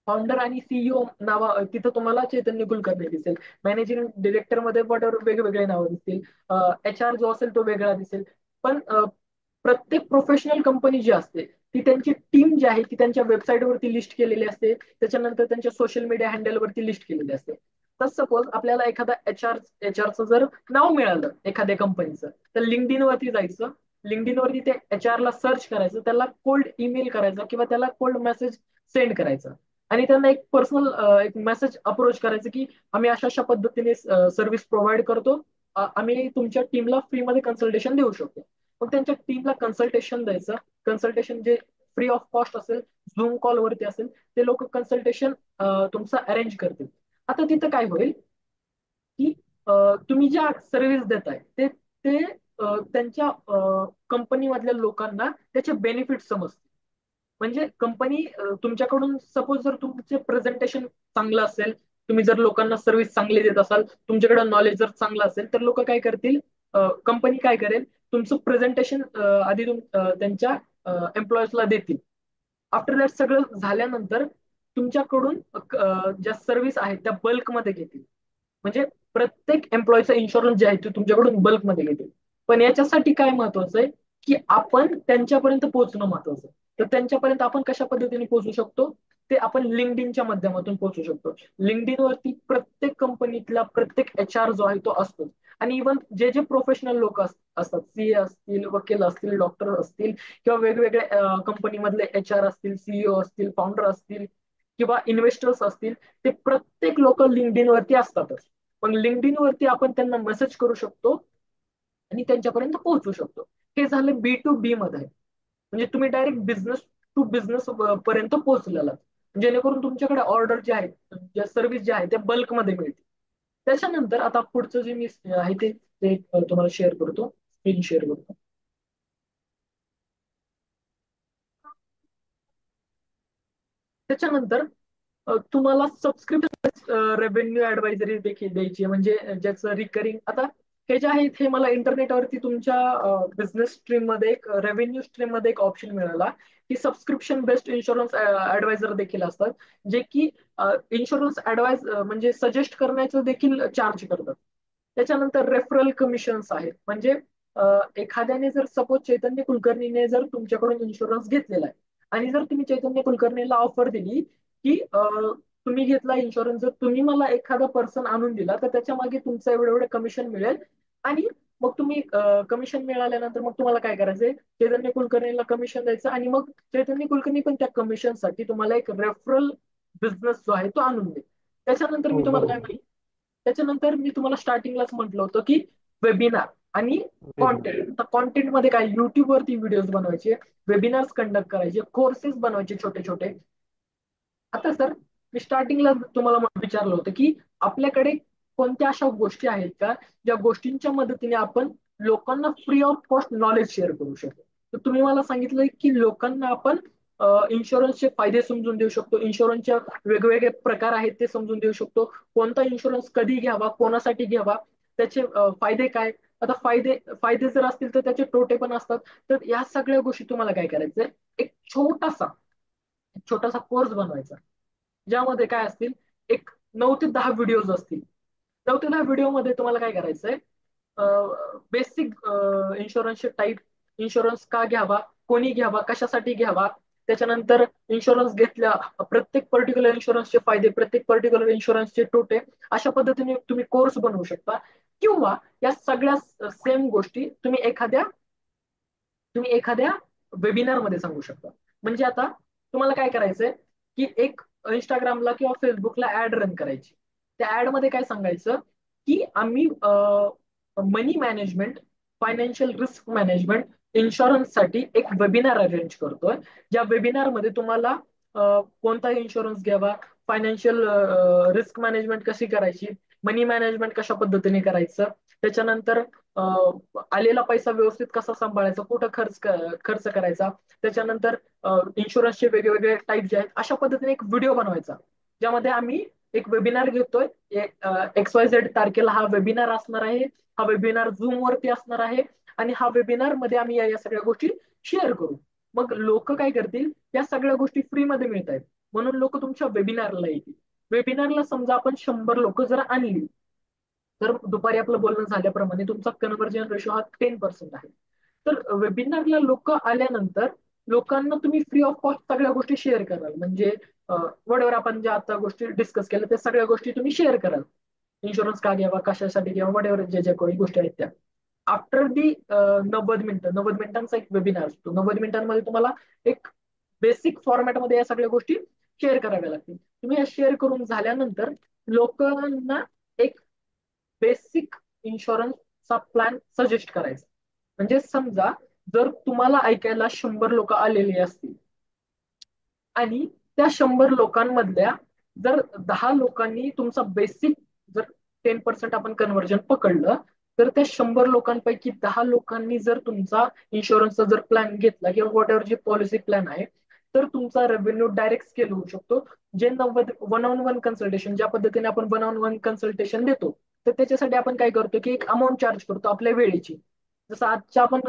फाउंडर आणि सीईओ नावा तिथं तुम्हाला चैतन्य कुलकर्णी दिसेल. मॅनेजिंग डिरेक्टर मध्ये वेगवेगळे नावं दिसतील. HR जो असेल तो वेगळा दिसेल. पण प्रत्येक प्रोफेशनल कंपनी जी असते, ती त्यांची टीम जी आहे ती त्यांच्या वेबसाईटवरती लिस्ट केलेली असते, त्याच्यानंतर त्यांच्या सोशल मीडिया हँडलवरती लिस्ट केलेली असते. तर सपोज आपल्याला एखादा एचआरचं जर नाव मिळालं एखाद्या कंपनीचं, तर लिंक्डइन वरती जायचं, लिंक्डइन वरती ते HR ला सर्च करायचं, त्याला कोल्ड ईमेल करायचा किंवा त्याला कोल्ड मेसेज सेंड करायचा, आणि त्यांना एक पर्सनल एक मेसेज अप्रोच करायचं की आम्ही अशा अशा पद्धतीने सर्व्हिस प्रोव्हाइड करतो, आम्ही तुमच्या टीमला फ्रीमध्ये कन्सल्टेशन देऊ शकतो. मग त्यांच्या टीमला कन्सल्टेशन द्यायचं. कन्सल्टेशन जे फ्री ऑफ कॉस्ट असेल, झूम कॉलवरती असेल, ते लोक कन्सल्टेशन तुमचं अरेंज करतील. आता तिथं काय होईल की तुम्ही ज्या सर्व्हिस देताय ते ते त्यांच्या कंपनी मधल्या लोकांना त्याचे बेनिफिट समजतील. म्हणजे कंपनी तुमच्याकडून सपोज जर तुमचे प्रेझेंटेशन चांगलं असेल, तुम्ही जर लोकांना सर्व्हिस चांगली देत असाल, तुमच्याकडे नॉलेज जर चांगलं असेल, तर लोक काय करतील, कंपनी काय करेल, तुमचं प्रेझेंटेशन आधी त्यांच्या एम्प्लॉईजला देतील. आफ्टर दॅट सगळं झाल्यानंतर तुमच्याकडून ज्या सर्व्हिस आहेत त्या बल्कमध्ये घेतील. म्हणजे प्रत्येक एम्प्लॉईचा इन्शुरन्स जे आहे ते तुमच्याकडून बल्कमध्ये घेतील. पण याच्यासाठी काय महत्वाचं आहे की आपण त्यांच्यापर्यंत पोहोचणं महत्वाचं आहे. तर त्यांच्यापर्यंत आपण कशा पद्धतीने पोहोचू शकतो, ते आपण लिंक्डइनच्या माध्यमातून पोहोचू शकतो. लिंक्डइन वरती प्रत्येक कंपनीतला प्रत्येक HR जो आहे तो असतो. आणि इव्हन जे जे प्रोफेशनल लोक असतात, CA असतील, वकील असतील, डॉक्टर असतील, किंवा वेगवेगळ्या कंपनीमधले HR असतील, सीईओ असतील, फाउंडर असतील, किंवा इन्व्हेस्टर्स असतील, ते प्रत्येक लोक लिंक्डइन वरती असतातच. मग लिंक्डइन वरती आपण त्यांना मेसेज करू शकतो आणि त्यांच्यापर्यंत पोहोचू शकतो. हे झालं B2B मध्ये. म्हणजे तुम्ही डायरेक्ट बिझनेस टू बिझनेस पर्यंत पोहोचलेला, जेणेकरून तुमच्याकडे ऑर्डर जे आहेत, ज्या सर्व्हिस ज्या आहेत त्या बल्कमध्ये मिळतील. त्याच्यानंतर आता पुढचं जे मी आहे ते तुम्हाला शेअर करतो, स्क्रीन शेअर करतो. त्याच्यानंतर तुम्हाला सबस्क्रिप्शन रेव्हेन्यू ऍडवायझरी देखील द्यायची आहे, म्हणजे ज्याचं रिकरिंग. आता हे जे आहेत हे मला इंटरनेटवरती तुमच्या बिझनेस स्ट्रीम मध्ये एक रेव्हेन्यू स्ट्रीम मध्ये एक ऑप्शन मिळाला की सबस्क्रिप्शन बेस्ड इन्शुरन्स ऍडवायझर देखील असतात, जे की इन्शुरन्स ऍडवाइज म्हणजे सजेस्ट करण्याचं देखील चार्ज करतात. त्याच्यानंतर रेफरल कमिशन्स आहेत, म्हणजे एखाद्याने जर सपोज चैतन्य कुलकर्णीने जर तुमच्याकडून इन्शुरन्स घेतलेला आहे, आणि जर तुम्ही चैतन्य कुलकर्णीला ऑफर दिली की तुम्ही घेतला इन्शुरन्स, जर तुम्ही मला एखादा पर्सन आणून दिला तर त्याच्या मागे तुमचं एवढं एवढं कमिशन मिळेल. आणि मग तुम्ही कमिशन मिळाल्यानंतर मग तुम्हाला काय करायचंय, चैतन्य कुलकर्णीला कमिशन द्यायचं, आणि मग चैतन्य कुलकर्णी पण त्या कमिशनसाठी तुम्हाला एक रेफरल बिझनेस जो आहे तो आणून देईल. त्याच्यानंतर मी हो तुम्हाला काय बरोबर. म्हणेन, त्याच्यानंतर मी तुम्हाला स्टार्टिंगलाच म्हटलं होतं की वेबिनार आणि वेबिनार. कॉन्टेंट. आता कॉन्टेंट मध्ये काय, युट्यूब वरती व्हिडिओज बनवायचे, वेबिनार्स कंडक्ट करायचे, कोर्सेस बनवायचे छोटे छोटे. आता सर, मी स्टार्टिंगला तुम्हाला विचारलं होतं की आपल्याकडे कोणत्या अशा गोष्टी आहेत का, ज्या गोष्टींच्या मदतीने आपण लोकांना free of cost knowledge share करू शकतो. तर तुम्ही मला सांगितलं की लोकांना आपण इन्शुरन्सचे फायदे समजून देऊ शकतो, इन्शुरन्सच्या वेगवेगळे प्रकार आहेत ते समजून देऊ शकतो, कोणता इन्शुरन्स कधी घ्यावा, कोणासाठी घ्यावा, त्याचे फायदे काय. आता फायदे फायदे जर असतील तर त्याचे तोटे पण असतात. तर या सगळ्या गोष्टी तुम्हाला काय करायचंय, एक छोटासा कोर्स बनवायचा, ज्यामध्ये काय असतील, एक 9 ते 10 व्हिडिओज असतील. चौथ्या व्हिडिओमध्ये तुम्हाला काय करायचंय, बेसिक इन्शुरन्सचे टाईप, इन्शुरन्स का घ्यावा, कोणी घ्यावा, कशासाठी घ्यावा, त्याच्यानंतर इन्शुरन्स घेतल्या प्रत्येक पर्टिक्युलर इन्शुरन्सचे फायदे, प्रत्येक पर्टिक्युलर इन्शुरन्सचे तोटे, अशा पद्धतीने तुम्ही कोर्स बनवू शकता. किंवा या सगळ्या सेम गोष्टी तुम्ही एखाद्या वेबिनार मध्ये सांगू शकता. म्हणजे आता तुम्हाला काय करायचंय, की एक इंस्टाग्रामला किंवा फेसबुकला ऍड रन करायची. त्या ऍड मध्ये काय सांगायचं, की आम्ही मनी मॅनेजमेंट, फायनान्शियल रिस्क मॅनेजमेंट, इन्शुरन्ससाठी एक वेबिनार अरेंज करतोय. ज्या वेबिनार मध्ये तुम्हाला कोणता इन्शुरन्स घ्यावा, फायनान्शियल रिस्क मॅनेजमेंट कशी करायची, मनी मॅनेजमेंट कशा पद्धतीने करायचं, त्याच्यानंतर आलेला पैसा व्यवस्थित कसा सांभाळायचा, कुठं खर्च करायचा, त्याच्यानंतर इन्शुरन्सचे वेगवेगळे टाईप जे आहेत, अशा पद्धतीने एक व्हिडिओ बनवायचा. ज्यामध्ये आम्ही एक वेबिनार घेतोय, XYZ तारखेला हा वेबिनार असणार आहे, हा वेबिनार झूम वरती असणार आहे, आणि हा वेबिनार मध्ये आम्ही या सगळ्या गोष्टी शेअर करू. मग लोक काय करतील, या सगळ्या गोष्टी फ्रीमध्ये मिळत आहेत म्हणून लोक तुमच्या वेबिनारला येतील. वेबिनारला समजा आपण 100 लोक जर आणली, तर दुपारी आपलं बोलणं झाल्याप्रमाणे तुमचा कन्व्हर्जन रेशो हा 10% आहे. तर वेबिनारला लोक आल्यानंतर लोकांना तुम्ही फ्री ऑफ कॉस्ट सगळ्या गोष्टी शेअर कराल. म्हणजे वडवर आपण ज्या आता गोष्टी डिस्कस केल्या त्या सगळ्या गोष्टी तुम्ही शेअर कराल. इन्शुरन्स का घ्यावा, कशासाठी घ्यावा, वडेवर ज्या ज्या काही गोष्टी आहेत त्या. आफ्टर दी 90 मिनिटं, 90 मिनिटांचा एक वेबिनार असतो. 90 मिनिटांमध्ये तुम्हाला एक बेसिक फॉर्मॅटमध्ये या सगळ्या गोष्टी शेअर कराव्या लागतील. तुम्ही या शेअर करून झाल्यानंतर लोकांना एक बेसिक इन्शुरन्सचा प्लॅन सजेस्ट करायचा. म्हणजे समजा जर तुम्हाला ऐकायला 100 लोक आलेली असतील, आणि त्या 100 लोकांमधल्या जर 10 लोकांनी तुमचा बेसिक, जर 10% आपण कन्व्हर्जन पकडलं, तर त्या 100 लोकांपैकी 10 लोकांनी जर तुमचा इन्शुरन्सचा जर प्लॅन घेतला किंवा वॉट एव्हर जी पॉलिसी प्लॅन आहे, तर तुमचा रेव्हेन्यू डायरेक्ट स्केल होऊ शकतो. जे 1-on-1 कन्सल्टेशन, ज्या पद्धतीने आपण 1-on-1 कन्सल्टेशन देतो, तर त्याच्यासाठी आपण काय करतो, की एक अमाऊंट चार्ज करतो आपल्या वेळेची. जसं आजच्या आपण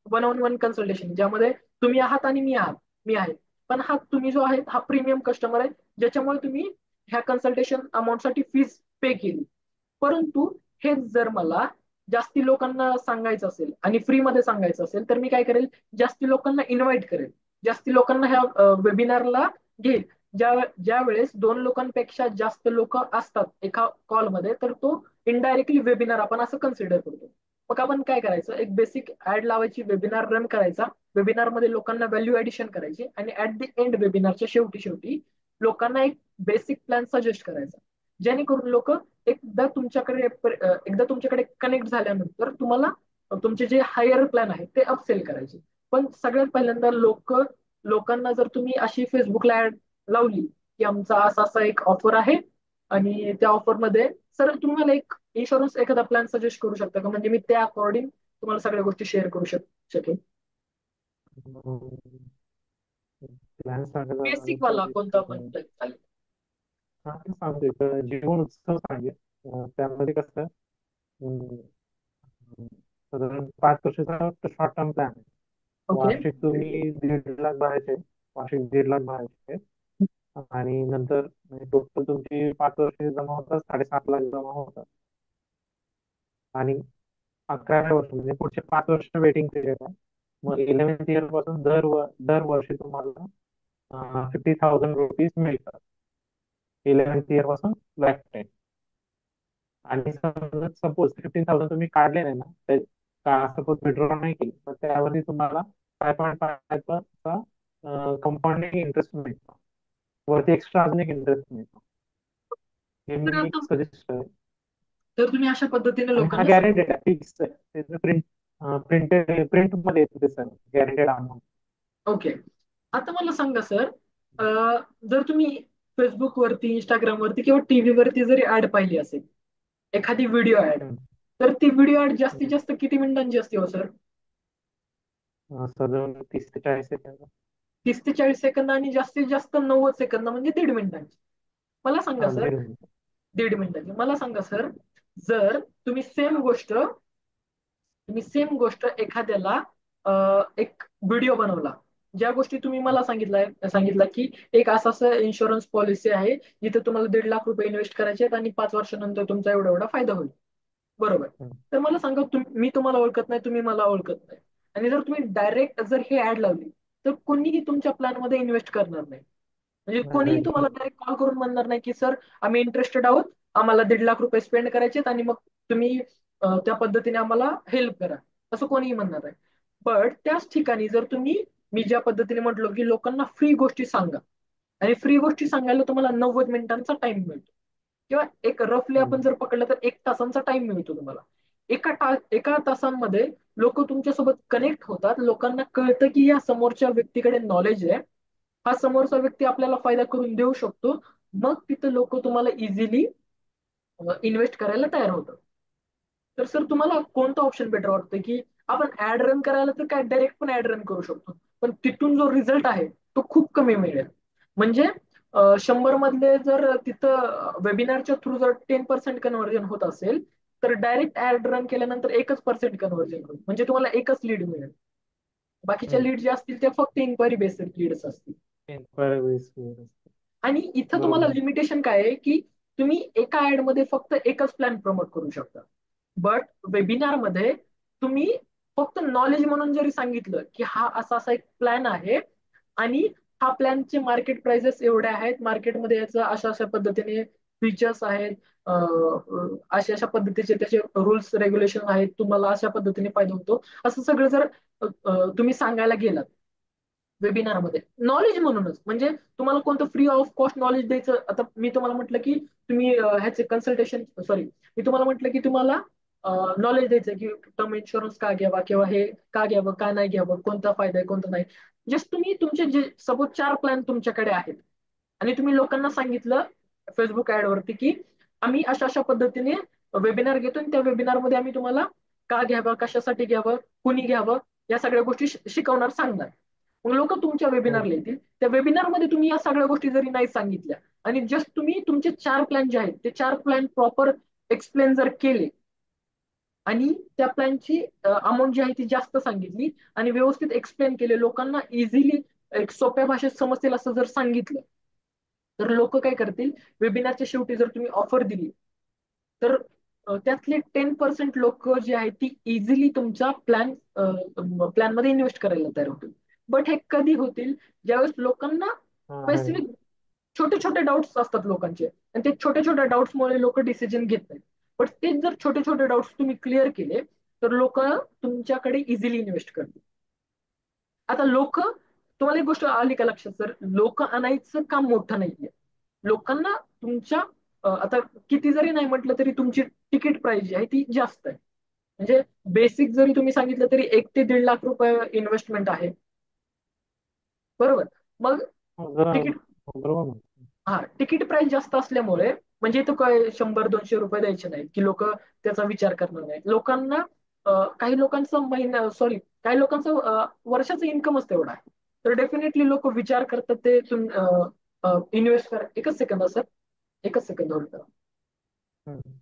1-on-1 कन्सल्टेशन, ज्यामध्ये तुम्ही आहात आणि मी आहे, पण हा तुम्ही जो आहे हा प्रीमियम कस्टमर आहे, ज्याच्यामुळे तुम्ही ह्या कन्सल्टेशन अमाऊंटसाठी फीस पे केली. परंतु हेच जर मला जास्ती लोकांना सांगायचं असेल आणि फ्रीमध्ये सांगायचं असेल, तर मी काय करेल, जास्ती लोकांना इन्व्हाइट करेल, जास्ती लोकांना ह्या वेबिनारला घेईल. ज्या ज्या वेळेस 2 लोकांपेक्षा जास्त लोक असतात एका कॉलमध्ये, तर तो इनडायरेक्टली वेबिनार आपण असं कन्सिडर करतो. मग आपण काय करायचं, एक बेसिक ऍड लावायची, वेबिनार रन करायचा, वेबिनार मध्ये लोकांना व्हॅल्यू ऍडिशन करायची, आणि ऍट द एंड वेबिनारच्या शेवटी शेवटी लोकांना एक बेसिक प्लॅन सजेस्ट करायचा. जेणेकरून लोक एकदा तुमच्याकडे कनेक्ट झाल्यानंतर तुम्हाला तुमचे जे हायर प्लॅन आहेत ते अपसेल करायचे. पण सगळ्यात पहिल्यांदा लोकांना जर तुम्ही अशी फेसबुकला ऍड लावली, की आमचा असा असा एक ऑफर आहे, आणि त्या ऑफर मध्ये सर तुम्हाला एक इन्शुरन्स एखादा प्लॅन सजेस्ट करू शकता का, म्हणजे मी त्या अकॉर्डिंग तुम्हाला सगळ्या गोष्टी शेअर करू शकेन. प्लॅन सांगायला बेसिक वाला सजेस्ट कोणता पण चालेल. हा ते सांगतो एक जीवन उत्सव सांगेल. त्यामध्ये कसं अं, साधारण 5 वर्षाचा शॉर्ट टर्म प्लॅन आहे. ओके. वार्षिक तुम्ही 1.5 लाख भरायचे, वार्षिक 1.5 लाख भरायचे. आणि नंतर टोटल तुमची 5 वर्षे जमा होतात, 7.5 लाख जमा होतात. आणि 11व्या वर्ष म्हणजे पुढचे 5 वर्ष वेटिंग पिरियड आहे. मग 11th इयर पासून दरवर्षी तुम्हाला ₹50,000 मिळतात. 11th इयर पासून लाईफ टाईम. आणि सपोज 15,000 तुम्ही काढले नाही ना, का सपोज विड्रॉ नाही केली, तर त्यावरती तुम्हाला 5.5चा कंपाऊंडिंग इंटरेस्ट मिळतो. वरती एक्स्ट्रा अजून एक इंटरेस्ट मिळतो. हे तर मी एक आता सजेस्ट करेन. तर तुम्ही अशा पद्धतीने आणि हा लोकांना गॅरेंटेड आहे, फिक्स आहे. त्याचं प्रिंट मध्ये येतं ते सर, गॅरेंटेड अमाऊंट. ओके. आता मला सांगा सर, जर तुम्ही फेसबुक वरती, इंस्टाग्राम वरती किंवा टीव्ही वरती जरी ऍड पाहिली असेल, एखादी व्हिडिओ ऍड, तर ती व्हिडिओ ऍड जास्तीत जास्त किती मिनिटांची असते हो सर? साधारण 30 ते 40 सेकंद. 30 ते 40 सेकंद, आणि जास्तीत जास्त 90 सेकंद म्हणजे 1.5 मिनिटांची. मला सांगा हा, सर, 1.5 मिनिट. 1.5 मिनिटाची मला सांगा सर, जर तुम्ही सेम गोष्ट एखाद्याला एक व्हिडिओ बनवला, ज्या गोष्टी तुम्ही मला सांगितलं की एक असं असं इन्शुरन्स पॉलिसी आहे जिथे तुम्हाला 1.5 लाख रुपये इन्व्हेस्ट करायचे आहेत आणि 5 वर्षानंतर तुमचा एवढा एवढा फायदा होईल. बरोबर. हम्म. तर मला सांगा, मी तुम्हाला ओळखत नाही, तुम्ही मला ओळखत नाही, आणि जर तुम्ही डायरेक्ट जर हे ऍड लावली, तर कोणीही तुमच्या प्लॅन मध्ये इन्व्हेस्ट करणार नाही. म्हणजे कोणीही नाही. तुम्हाला डायरेक्ट कॉल करून म्हणणार नाही की सर, आम्ही इंटरेस्टेड आहोत, आम्हाला 1.5 लाख रुपये स्पेंड करायचे आणि मग तुम्ही त्या पद्धतीने आम्हाला हेल्प करा, असं कोणीही म्हणणार नाही. बट त्याच ठिकाणी जर तुम्ही, मी ज्या पद्धतीने म्हटलो की लोकांना फ्री गोष्टी सांगा, आणि फ्री गोष्टी सांगायला तुम्हाला 90 मिनिटांचा टाइम मिळतो, किंवा एक रफली आपण हम्म. जर पकडलं तर 1 तासांचा टाइम मिळतो तुम्हाला. एका तासांमध्ये लोक तुमच्यासोबत कनेक्ट होतात, लोकांना कळतं की या समोरच्या व्यक्तीकडे नॉलेज आहे, हा समोरचा व्यक्ती आपल्याला फायदा करून देऊ शकतो. मग तिथं लोक तुम्हाला इझिली इन्व्हेस्ट करायला तयार होतं. तर सर, तुम्हाला कोणतं ऑप्शन बेटर वाटतं, की आपण ऍड रन करायला तर काय डायरेक्ट पण ऍड रन करू शकतो, पण तिथून जो रिझल्ट आहे तो खूप कमी मिळेल. म्हणजे 100 मधले जर तिथं वेबिनारच्या थ्रू जर 10% कन्व्हर्जन होत असेल, तर डायरेक्ट ऍड रन केल्यानंतर 1% कन्व्हर्जन होईल, म्हणजे तुम्हाला एकच लीड मिळेल. बाकीच्या हम्म. लीड जे असतील ते फक्त इन्क्वायरी बेस्ड लीड्स असतील. Inquiries. आणि इथं तुम्हाला बरोबर. लिमिटेशन काय आहे, की तुम्ही एका ऍड मध्ये फक्त एकच प्लॅन प्रमोट करू शकता. बट वेबिनार मध्ये तुम्ही फक्त नॉलेज म्हणून जरी सांगितलं की हा असा असा एक प्लॅन आहे, आणि हा प्लॅनचे मार्केट प्राइसेस एवढे आहेत, मार्केटमध्ये याचं अशा अशा पद्धतीने फीचर्स आहेत, अशा अशा पद्धतीचे त्याचे रूल्स रेग्युलेशन आहेत, तुम्हाला अशा पद्धतीने फायदा होतो, असं सगळं जर तुम्ही सांगायला गेलात वेबिनारमध्ये नॉलेज म्हणूनच, म्हणजे तुम्हाला कोणतं फ्री ऑफ कॉस्ट नॉलेज द्यायचं. आता मी तुम्हाला म्हटलं की तुम्ही ह्याचे कन्सल्टेशन, सॉरी, मी तुम्हाला म्हटलं की तुम्हाला नॉलेज द्यायचं की टर्म इन्शुरन्स का घ्यावा, किंवा हे का घ्यावं का नाही घ्यावं, कोणता फायदा आहे कोणता नाही. जस्ट तुम्ही तुमचे जे सपोज 4 प्लॅन तुमच्याकडे आहेत, आणि तुम्ही लोकांना सांगितलं फेसबुक ऍड वरती की आम्ही अशा अशा पद्धतीने वेबिनार घेतो, आणि त्या वेबिनारमध्ये आम्ही तुम्हाला का घ्यावं, कशासाठी घ्यावं, कुणी घ्यावं, या सगळ्या गोष्टी शिकवणार, सांगणार. मग लोक तुमच्या हो. वेबिनारला येतील. त्या वेबिनारमध्ये तुम्ही या सगळ्या गोष्टी जरी नाही सांगितल्या, आणि जस्ट तुम्ही तुमचे 4 प्लॅन जे आहेत ते 4 प्लॅन प्रॉपर एक्सप्लेन जर केले, आणि त्या प्लॅनची अमाऊंट जी आहे ती जास्त सांगितली, आणि व्यवस्थित एक्सप्लेन केले, लोकांना इझिली एक सोप्या भाषेत समजतील असं जर सांगितलं, तर लोक काय करतील, वेबिनारच्या शेवटी जर तुम्ही ऑफर दिली, तर त्यातले 10% लोक जी आहेत ती इझिली तुमच्या प्लॅन मध्ये इन्व्हेस्ट करायला तयार होतील. बट हे कधी होतील, ज्यावेळेस लोकांना हा आहे. स्पेसिफिक छोटे छोटे डाऊट्स असतात लोकांचे, आणि ते छोट्या छोट्या डाऊट्समुळे लोक डिसिजन घेत नाहीत. बट तेच जर छोटे छोटे डाऊट्स तुम्ही क्लिअर केले, तर लोक तुमच्याकडे इझिली इन्व्हेस्ट करतील. आता लोक, तुम्हाला एक गोष्ट आली का लक्षात सर, लोक आणायचं काम मोठं नाहीये. लोकांना तुमच्या आता किती जरी नाही म्हटलं तरी तुमची तिकीट प्राइस जी आहे ती जास्त आहे. म्हणजे बेसिक जरी तुम्ही सांगितलं तरी 1 ते 1.5 लाख रुपये इन्व्हेस्टमेंट आहे. बरोबर. मग हो, जरा तिकीट, हो, बरोबर ना. हा, तिकीट प्राइस जास्त असल्यामुळे, म्हणजे इथं काय 100-200 रुपये द्यायचे नाहीत की लोक त्याचा विचार करणार नाहीत. लोकांना काही लोकांचं महिना, सॉरी, काही लोकांचं वर्षाचं इन्कमच तेवढा आहे, तर डेफिनेटली लोक विचार करतात ते इन्व्हेस्ट करा. एकच सेकंद सर, एकच सेकंद होल्ड करा. हम्म.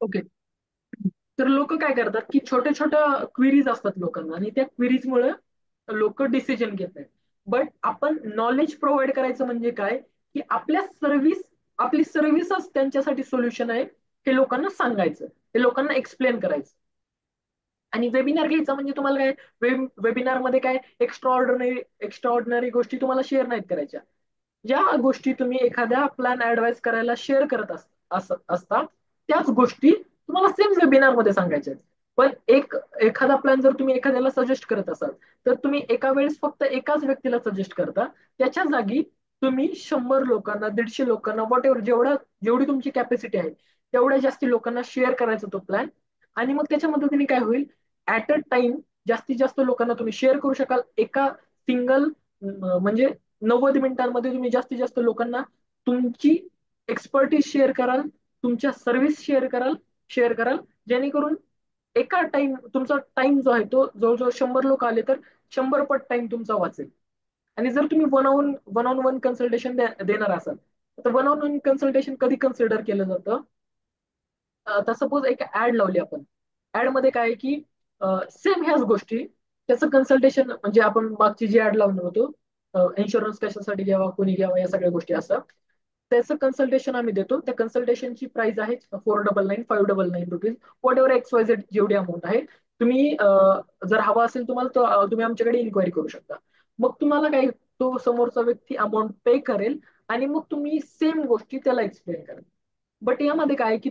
ओके. तर लोक काय करतात की छोट्या छोट्या क्वेरीज असतात लोकांना, आणि त्या क्वेरीजमुळे लोक डिसिजन घेत नाहीत. बट आपण नॉलेज प्रोव्हाइड करायचं म्हणजे काय, की आपली सर्व्हिसच त्यांच्यासाठी सोल्युशन आहे, हे लोकांना सांगायचं, हे लोकांना एक्सप्लेन करायचं. आणि वेबिनार घ्यायचा म्हणजे तुम्हाला काय, वेबिनारमध्ये काय एक्स्ट्रा ऑर्डिनरी गोष्टी तुम्हाला शेअर नाहीत करायच्या. ज्या गोष्टी तुम्ही एखाद्या प्लॅन ऍडवाइस करायला शेअर करत असता, त्याच गोष्टी तुम्हाला सेम वेबिनार मध्ये सांगायच्या आहेत. पण एखादा प्लॅन जर तुम्ही एखाद्याला सजेस्ट करत असाल, तर तुम्ही एका वेळेस फक्त एकाच व्यक्तीला सजेस्ट करता. त्याच्या जागी तुम्ही 100 लोकांना, 150 लोकांना, वॉट एव्हर, जेवढी तुमची कॅपॅसिटी आहे तेवढ्या जास्ती लोकांना शेअर करायचा तो प्लॅन. आणि मग त्याच्या मदतीने काय होईल, ऍट अ टाइम जास्तीत जास्त लोकांना तुम्ही शेअर करू शकाल. एका सिंगल, म्हणजे 90 मिनिटांमध्ये तुम्ही जास्तीत जास्त लोकांना तुमची एक्सपर्टीज शेअर कराल, तुमच्या सर्व्हिस शेअर कराल जेणेकरून एका टाइम तुमचा टाइम जो आहे तो जवळजवळ 100 लोक आले तर 100 पट टाइम तुमचा वाचेल. आणि जर तुम्ही वन ऑन वन कन्सल्टेशन देणार असाल तर वन ऑन वन कन्सल्टेशन कधी कन्सिडर केलं जातं. आता सपोज एक ऍड लावली आपण. ऍड मध्ये काय आहे की सेम ह्याच गोष्टी त्याचं कन्सल्टेशन म्हणजे आपण मागची जी ऍड लावणार होतो इन्शुरन्स कशासाठी घ्यावा कोणी घ्यावा या सगळ्या गोष्टी असं त्याचं कन्सल्टेशन आम्ही देतो. त्या कन्सल्टेशनची प्राइस आहे 499 599 रुपीज. वॉट एव्हर XYZ जेवढी अमाऊंट आहे तुम्ही जर हवा असेल तुम्हाला तर तुम्ही आमच्याकडे इन्क्वायरी करू शकता. मग तुम्हाला काय तो समोरचा व्यक्ती अमाऊंट पे करेल आणि मग तुम्ही सेम गोष्टी त्याला एक्सप्लेन करा. बट यामध्ये काय आहे की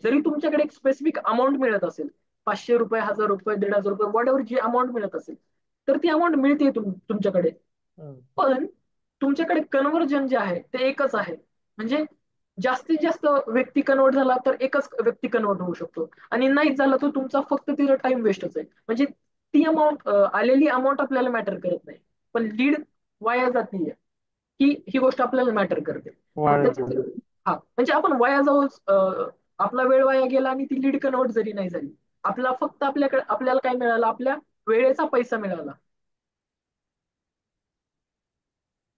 जरी तुमच्याकडे एक स्पेसिफिक अमाऊंट मिळत असेल 500 रुपये 1000 रुपये 1500 रुपये वॉट एव्हर जी अमाऊंट मिळत असेल तर ती अमाऊंट मिळते तुमच्याकडे. हम्म. पण तुमच्याकडे कन्व्हर्जन जे आहे ते एकच आहे. म्हणजे जास्तीत जास्त व्यक्ती कन्वर्ट झाला तर एकच व्यक्ती कन्वर्ट होऊ शकतो आणि नाही झाला तर तुमचा फक्त तिचा टाइम वेस्टच आहे. म्हणजे ती अमाऊंट आलेली अमाऊंट आपल्याला मॅटर करत नाही पण लीड वाया जात नाहीये ही गोष्ट आपल्याला मॅटर करते. मग वाढत त्याच्या हा म्हणजे आपण वाया जाऊ आपला वेळ वाया गेला आणि ती लीड कन्वर्ट जरी नाही झाली आपला फक्त आपल्याला काय मिळालं आपल्या वेळेचा पैसा मिळाला.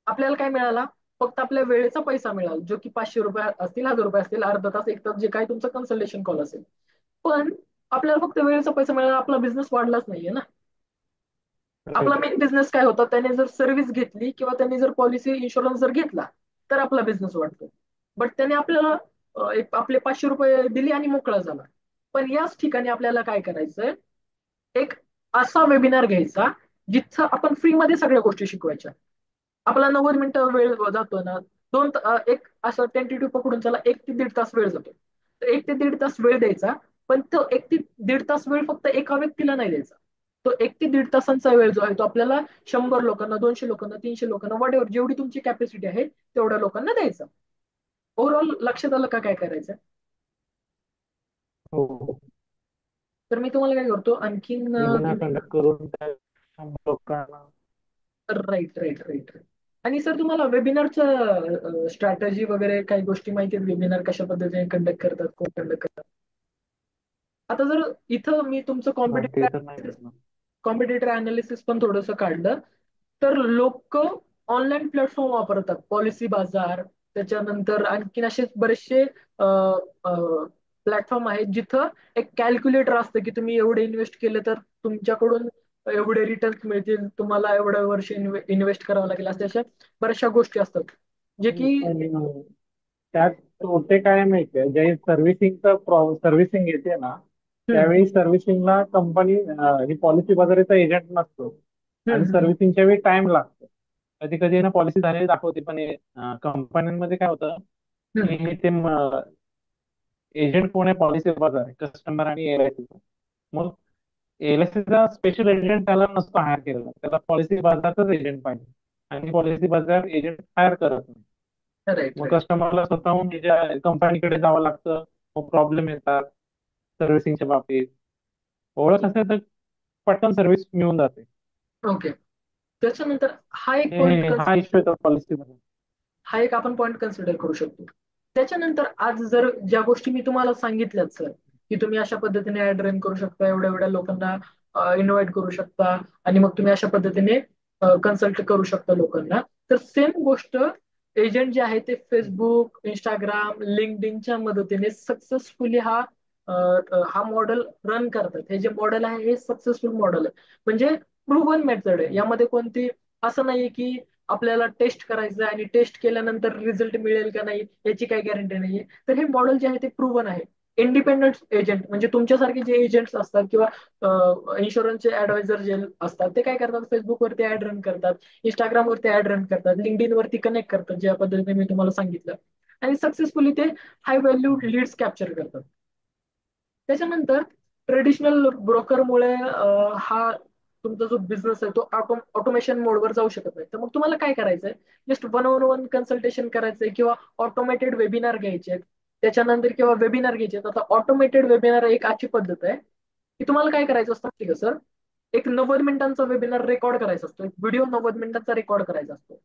आपल्याला काय मिळाला फक्त आपल्या वेळेचा पैसा मिळाला जो की 500 रुपये असतील 1000 रुपये असतील अर्धा तास एक तास जे काय तुमचं कन्सल्टेशन कॉल असेल. पण आपल्याला फक्त वेळेचा पैसा मिळाला आपला बिझनेस वाढलाच नाहीये ना. आपला राईट. मेन बिझनेस काय होता त्याने जर सर्व्हिस घेतली किंवा त्यांनी जर पॉलिसी इन्शुरन्स जर घेतला तर आपला बिझनेस वाढतो. बट त्याने आपल्याला आपले 500 रुपये दिले आणि मोकळा झाला. पण याच ठिकाणी आपल्याला काय करायचंय एक असा वेबिनार घ्यायचा जिथं आपण फ्रीमध्ये सगळ्या गोष्टी शिकवायच्या. आपला 90 मिनिटं वेळ जातो ना एक असं टेंटेटिव्ह पकडून त्याला 1 ते 1.5 तास वेळ जातो. तर 1 ते 1.5 तास वेळ द्यायचा. पण तो 1 ते 1.5 तास वेळ फक्त एका व्यक्तीला नाही द्यायचा. तो 1 ते 1.5 तासांचा वेळ जो आहे तो आपल्याला 100 लोकांना 200 लोकांना 300 लोकांना वॉट एव्हर जेवढी तुमची कॅपॅसिटी आहे तेवढ्या लोकांना द्यायचा. ओव्हरऑल लक्षात आलं का काय करायचं. हो हो. तर मी तुम्हाला काय करतो आणखीन वेबिनार कंडक्ट करून त्या लोकांना. Right right right. आणि सर तुम्हाला वेबिनारचं स्ट्रॅटजी वगैरे काही गोष्टी माहिती आहेत वेबिनार कशा पद्धतीने कंडक्ट करतात कोण कंडक्ट करतात. आता जर इथं मी तुमचं नाही ते तर नाही भेटणार. कॉम्पिटेटर अनालिसिस पण थोडंसं काढलं तर लोक ऑनलाईन प्लॅटफॉर्म वापरतात पॉलिसी बाजार त्याच्यानंतर आणखीन असे बरेचसे प्लॅटफॉर्म आहेत जिथं एक कॅल्क्युलेटर असतं की तुम्ही एवढे इन्व्हेस्ट केले तर तुमच्याकडून एवढे रिटर्न मिळतील तुम्हाला एवढ्या वर्ष इन्व्हेस्ट करावं लागेल अशा बऱ्याचशा गोष्टी असतात जे की पण त्यात तोटे काय माहितीये जे सर्व्हिसिंग येते ना हम्म, त्यावेळी सर्व्हिसिंगला कंपनी ही पॉलिसी बाजाराचा एजंट नसतो आणि हम्म, सर्व्हिसिंगच्या वेळी टाइम लागतो. कधी कधी ना पॉलिसी झालेली दाखवते पण कंपन्यांमध्ये काय होतं हम्म, की ते एजंट कोण आहे पॉलिसी बाजार आहे कस्टमर आणि एलआयसी. मग एलआयसीचा स्पेशल एजंट त्याला नसतो हायर केलेला त्याला पॉलिसी बाजाराचाच एजंट पाहिजे आणि पॉलिसी बाजार एजंट हायर करत नाही. राईट मग राईट. कस्टमरला स्वतःहून त्याच्या कंपनीकडे जावं लागतं. मग प्रॉब्लेम येतात सर्व्हिसिंगच्या बाबतीत. ओळख असेल तर पटकन सर्व्हिस मिळून जाते. ओके. त्याच्यानंतर हा एक पॉइंट हा इश्यू येतो पॉलिसीमध्ये. हा एक आपण पॉईंट कन्सिडर करू शकतो. त्याच्यानंतर आज जर ज्या गोष्टी मी तुम्हाला सांगितल्यात सर की तुम्ही अशा पद्धतीने ऍड रन करू शकता एवढ्या एवढ्या लोकांना इन्व्हाइट करू शकता आणि मग तुम्ही अशा पद्धतीने कन्सल्ट करू शकता लोकांना. तर सेम गोष्ट एजंट जे आहे ते फेसबुक इंस्टाग्राम लिंक्डइनच्या मदतीने सक्सेसफुली हा मॉडेल रन करतात. हे जे मॉडेल आहे हे सक्सेसफुल मॉडेल आहे म्हणजे प्रूव्हन मेथड आहे. यामध्ये कोणती असं नाही की आपल्याला टेस्ट करायचं आहे आणि टेस्ट केल्यानंतर रिझल्ट मिळेल का नाही याची काही गॅरंटी नाहीये. तर हे मॉडेल जे आहे ते प्रूव्हन आहे. इंडिपेंडंट एजंट म्हणजे तुमच्यासारखे जे एजंट्स असतात किंवा इन्शुरन्सचे ऍडवायझर जे असतात ते काय करतात फेसबुकवरती ऍड रन करतात इंस्टाग्रामवरती ऍड रन करतात लिंक्डइन वरती कनेक्ट करतात ज्या पद्धतीने मी तुम्हाला सांगितलं आणि सक्सेसफुली ते हाय व्हॅल्यू लीड्स कॅप्चर करतात. त्याच्यानंतर ट्रेडिशनल ब्रोकरमुळे हा तुमचा जो बिझनेस आहे तो ऑटोमेशन मोडवर जाऊ शकत नाही. तर मग तुम्हाला काय करायचंय just one on one consultation करायचंय किंवा ऑटोमेटेड वेबिनार घ्यायचे त्याच्यानंतर किंवा वेबिनार घ्यायचे. आता ऑटोमेटेड वेबिनार एक अशी पद्धत आहे की तुम्हाला काय करायचं असतं ठीक आहे सर एक 90 मिनिटांचा वेबिनार रेकॉर्ड करायचा असतो एक व्हिडिओ 90 मिनिटांचा रेकॉर्ड करायचा असतो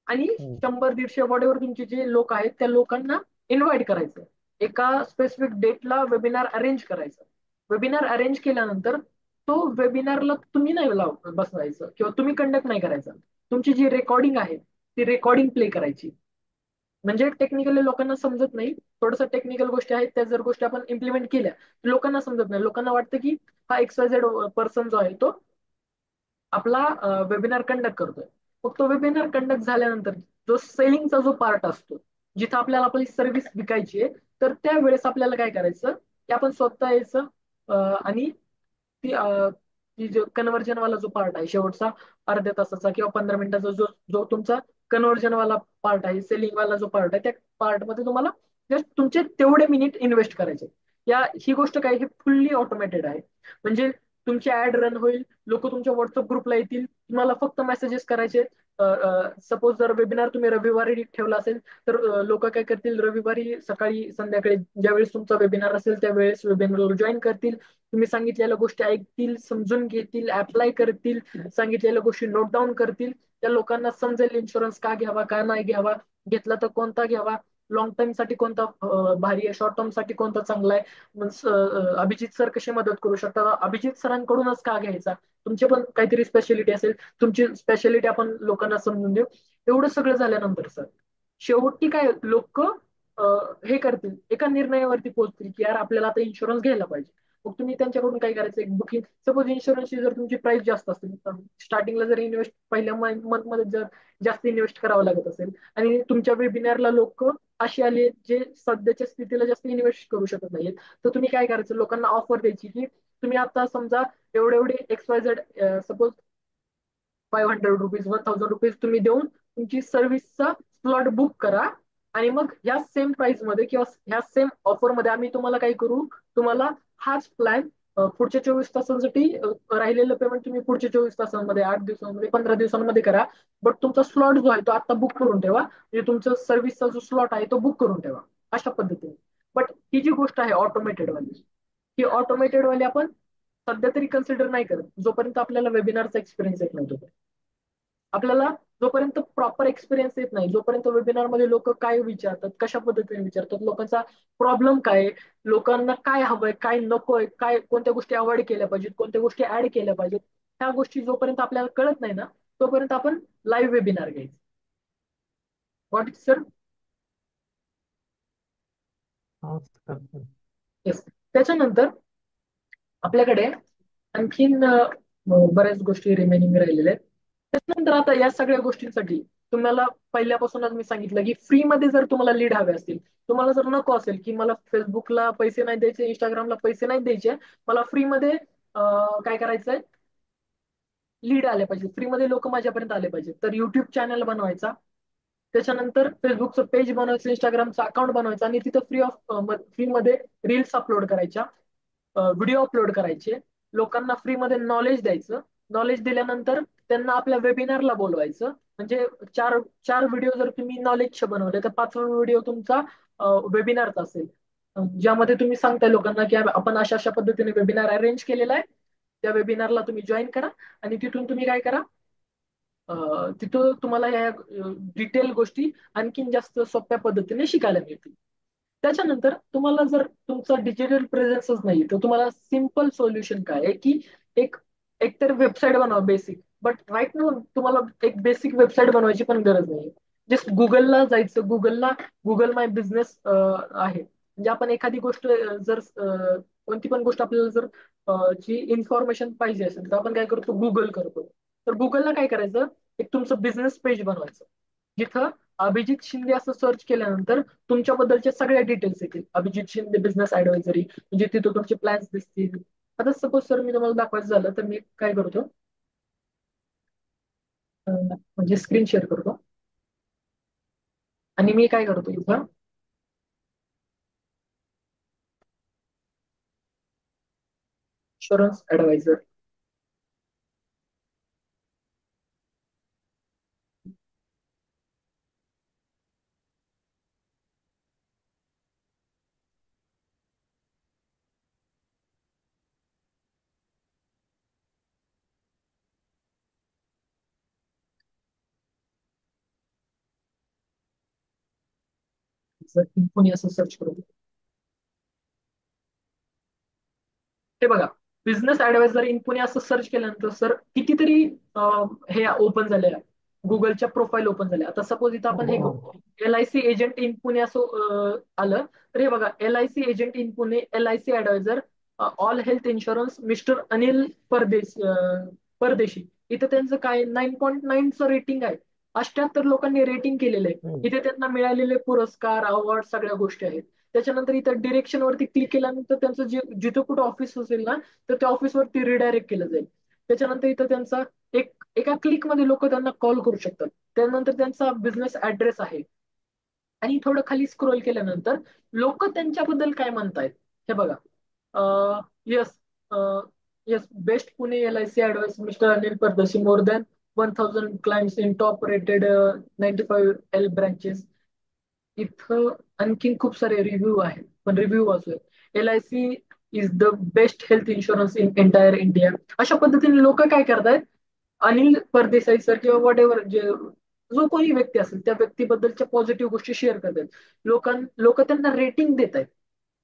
आणि हम्म. 100 150 वॉट एव्हर तुमचे जे लोक आहेत त्या लोकांना इन्व्हाइट करायचं एका स्पेसिफिक डेटला वेबिनार अरेंज करायचा. वेबिनार अरेंज केल्यानंतर तो वेबिनारला तुम्ही नाही बसवायचं किंवा तुम्ही कंडक्ट नाही करायचा. तुमची जी रेकॉर्डिंग आहे ती रेकॉर्डिंग प्ले करायची. म्हणजे टेक्निकली लोकांना समजत नाही, थोडंसं टेक्निकल गोष्टी आहेत त्या जर गोष्टी आपण इम्प्लिमेंट केल्या लोकांना समजत नाही. लोकांना वाटतं की हा XYZ पर्सन जो आहे तो आपला वेबिनार कंडक्ट करतोय. मग तो वेबिनार कंडक्ट झाल्यानंतर जो सेलिंगचा जो पार्ट असतो, जिथं आपल्याला आपली सर्व्हिस विकायची आहे, तर त्यावेळेस आपल्याला काय करायचं की आपण स्वतः यायचं आणि ती ती जो कन्व्हर्जन वाला जो पार्ट आहे शेवटचा, अर्ध्या तासाचा किंवा 15 मिनिटाचा जो जो तुमचा कन्व्हर्जन वाला पार्ट आहे, सेलिंग वाला जो पार्ट आहे, त्या पार्ट मध्ये तुम्हाला जस्ट तुमचे तेवढे मिनिट इन्व्हेस्ट करायचे. ही गोष्ट काय, ही फुल्ली ऑटोमेटेड आहे. म्हणजे तुमची ऍड रन होईल, लोक तुमच्या व्हॉट्सअप ग्रुपला येतील, तुम्हाला फक्त मेसेजेस करायचे. सपोज जर वेबिनार तुम्ही रविवारी ठेवला असेल, तर लोक काय करतील, रविवारी सकाळी संध्याकाळी ज्यावेळेस तुमचा वेबिनार असेल त्यावेळेस वेबिनार जॉईन करतील. तुम्ही सांगितलेल्या गोष्टी ऐकतील, समजून घेतील, अप्लाय करतील, सांगितलेल्या गोष्टी नोट डाऊन करतील. त्या लोकांना समजेल इन्शुरन्स का घ्यावा, का नाही घ्यावा, घेतला तर कोणता घ्यावा, लॉंग टर्म साठी कोणता भारी आहे, शॉर्ट टर्म साठी कोणता चांगला आहे. अभिजित सर कशी मदत करू शकतात, अभिजित सरांकडूनच का घ्यायचा, तुमची पण काहीतरी स्पेशालिटी असेल, तुमची स्पेशालिटी आपण लोकांना समजून देऊ. एवढं सगळं झाल्यानंतर सर शेवटी काय लोक हे करतील, एका निर्णयावरती पोहोचतील की यार आपल्याला आता इन्शुरन्स घ्यायला पाहिजे. मग तुम्ही त्यांच्याकडून काय करायचं, एक बुकिंग, सपोज इन्शुरन्सची जर तुमची प्राइस जास्त असेल, स्टार्टिंगला जर इन्व्हेस्ट पहिल्या मंथ मध्ये जर जास्त इन्व्हेस्ट करावं लागत असेल, आणि तुमच्या वेबिनारला लोक अशी आली आहेत जे सध्याच्या स्थितीला जास्त इन्व्हेस्ट करू शकत नाहीयेत, तर तुम्ही काय करायचं, लोकांना ऑफर द्यायची की तुम्ही आता समजा एवढे एवढे XYZ, सपोज ₹500, ₹1000 तुम्ही देऊन तुमची सर्व्हिसचा स्लॉट बुक करा. आणि मग ह्या सेम प्राइस मध्ये किंवा ह्या सेम ऑफर मध्ये आम्ही तुम्हाला काय करू, तुम्हाला हाच प्लॅन पुढच्या 24 तासांसाठी राहिलेलं पेमेंट तुम्ही पुढच्या 24 तासांमध्ये, 8 दिवसांमध्ये, 15 दिवसांमध्ये करा. बट तुमचा स्लॉट जो आहे तो आता बुक करून ठेवा, म्हणजे तुमचा सर्व्हिसचा जो स्लॉट आहे तो बुक करून ठेवा, अशा पद्धतीने. बट ही जी गोष्ट आहे ऑटोमेटेड वाली, ही ऑटोमेटेड वाली आपण सध्या तरी कन्सिडर नाही करत, जोपर्यंत आपल्याला वेबिनारचा एक्सपिरियन्स येत नाही. आपल्याला जोपर्यंत प्रॉपर एक्सपिरियन्स येत नाही, जोपर्यंत वेबिनार मध्ये लोक काय विचारतात, कशा पद्धतीने विचारतात, लोकांचा प्रॉब्लेम काय आहे, लोकांना काय हवंय, काय नकोय, काय कोणत्या गोष्टी अवॉइड केल्या पाहिजेत, कोणत्या गोष्टी ऍड केल्या पाहिजेत, ह्या गोष्टी जोपर्यंत आपल्याला कळत नाही ना, तोपर्यंत आपण लाईव्ह वेबिनार घ्यायचं. What sir? हा सर. येस. त्याच्यानंतर आपल्याकडे आणखीन बऱ्याच गोष्टी रिमेनिंग राहिलेल्या आहेत. त्याच्यानंतर आता या सगळ्या गोष्टींसाठी तुम्हाला पहिल्यापासूनच मी सांगितलं की फ्रीमध्ये जर तुम्हाला लीड हवे असतील, तुम्हाला जर नको असेल की मला फेसबुकला पैसे नाही द्यायचे, इंस्टाग्रामला पैसे नाही द्यायचे, मला फ्रीमध्ये काय करायचंय, लीड आले पाहिजे, फ्रीमध्ये लोक माझ्यापर्यंत आले पाहिजे, तर युट्यूब चॅनल बनवायचा. त्याच्यानंतर फेसबुकचं पेज बनवायचं, इंस्टाग्रामचं अकाउंट बनवायचं, आणि तिथं फ्रीमध्ये रील्स अपलोड करायच्या, व्हिडिओ अपलोड करायचे, लोकांना फ्रीमध्ये नॉलेज द्यायचं. नॉलेज दिल्यानंतर त्यांना आपल्या वेबिनारला बोलवायचं. म्हणजे चार चार व्हिडिओ जर तुम्ही नॉलेजचे बनवले, तर पाचवा व्हिडिओ तुमचा वेबिनारचा असेल, ज्यामध्ये तुम्ही सांगताय लोकांना की आपण अशा अशा पद्धतीने वेबिनार अरेंज केलेला आहे, त्या वेबिनारला तुम्ही जॉईन करा. आणि तिथून तुम्ही काय करा, तिथं तुम्हाला या डिटेल गोष्टी आणखीन जास्त सोप्या पद्धतीने शिकायला मिळतील. त्याच्यानंतर तुम्हाला जर तुमचा डिजिटल प्रेझेन्सच नाही, तर तुम्हाला सिम्पल सोल्युशन काय आहे की एक एकतर वेबसाईट बनवा बेसिक. बट राईट ना, तुम्हाला एक बेसिक वेबसाईट बनवायची पण गरज नाही. जस्ट गुगलला जायचं, गुगल माय बिझनेस आहे. म्हणजे आपण एखादी गोष्ट कोणती पण गोष्ट आपल्याला जर ची इन्फॉर्मेशन पाहिजे असेल, तर आपण काय करतो, गुगल करतो. तर गुगलला काय करायचं, एक तुमचं बिझनेस पेज बनवायचं, जिथं अभिजित शिंदे असं सर्च केल्यानंतर तुमच्याबद्दलच्या सगळ्या डिटेल्स येतील, अभिजित शिंदे बिझनेस ऍडवायझरी, म्हणजे तिथं तुमचे प्लॅन्स दिसतील. आता सपोज सर मी तुम्हाला दाखवायचं झालं तर मी काय करतो, म्हणजे स्क्रीन शेअर करतो, आणि मी काय करतो इथं इन्शुरन्स ऍडवायझर. जर इन्फोनी असं सर्च करतो, हे बघा, बिझनेस ऍडवायझर इन पुणे असं सर्च केल्यानंतर सर कितीतरी हे ओपन झाले आहे, गुगलच्या प्रोफाईल ओपन झाल्या. आता सपोज इथं आपण हे हो. करू, LIC एजंट इन पुणे असं आलं, तर हे बघा, LIC agent in Pune, LIC adviser, all health insurance, mister Anil परदेशी. इथं त्यांचं काय 9.9चं रेटिंग आहे. 88 लोकांनी रेटिंग केलेलं आहे. हम्म. इथे त्यांना मिळालेले पुरस्कार, अवॉर्ड, सगळ्या गोष्टी आहेत. त्याच्यानंतर इथं डिरेक्शन वरती क्लिक केल्यानंतर त्यांचं जे जिथं कुठं ऑफिस असेल ना, तर त्या ऑफिस वरती रिडायरेक्ट केलं जाईल. त्याच्यानंतर इथं त्यांचा एका क्लिक मध्ये लोक त्यांना कॉल करू शकतात. त्यानंतर त्यांचा बिझनेस ऍड्रेस आहे. आणि थोडं खाली स्क्रोल केल्यानंतर लोक त्यांच्याबद्दल काय म्हणतायत हे बघा. Yes, yes, best Pune LIC advice mister Anil Pardeshi, more than 1000 clients in top rated 95 L branches. इथं आणखीन खूप सारे रिव्ह्यू आहेत, पण रिव्ह्यू वाचूया. LIC is the best health insurance in entire India. अशा पद्धतीने लोक काय करतायत, अनिल परदेसाई सर किंवा वॉट एव्हर, जे जो कोणी व्यक्ती असेल त्या व्यक्तीबद्दलच्या पॉझिटिव्ह गोष्टी शेअर करतात. लोक त्यांना रेटिंग देत आहेत.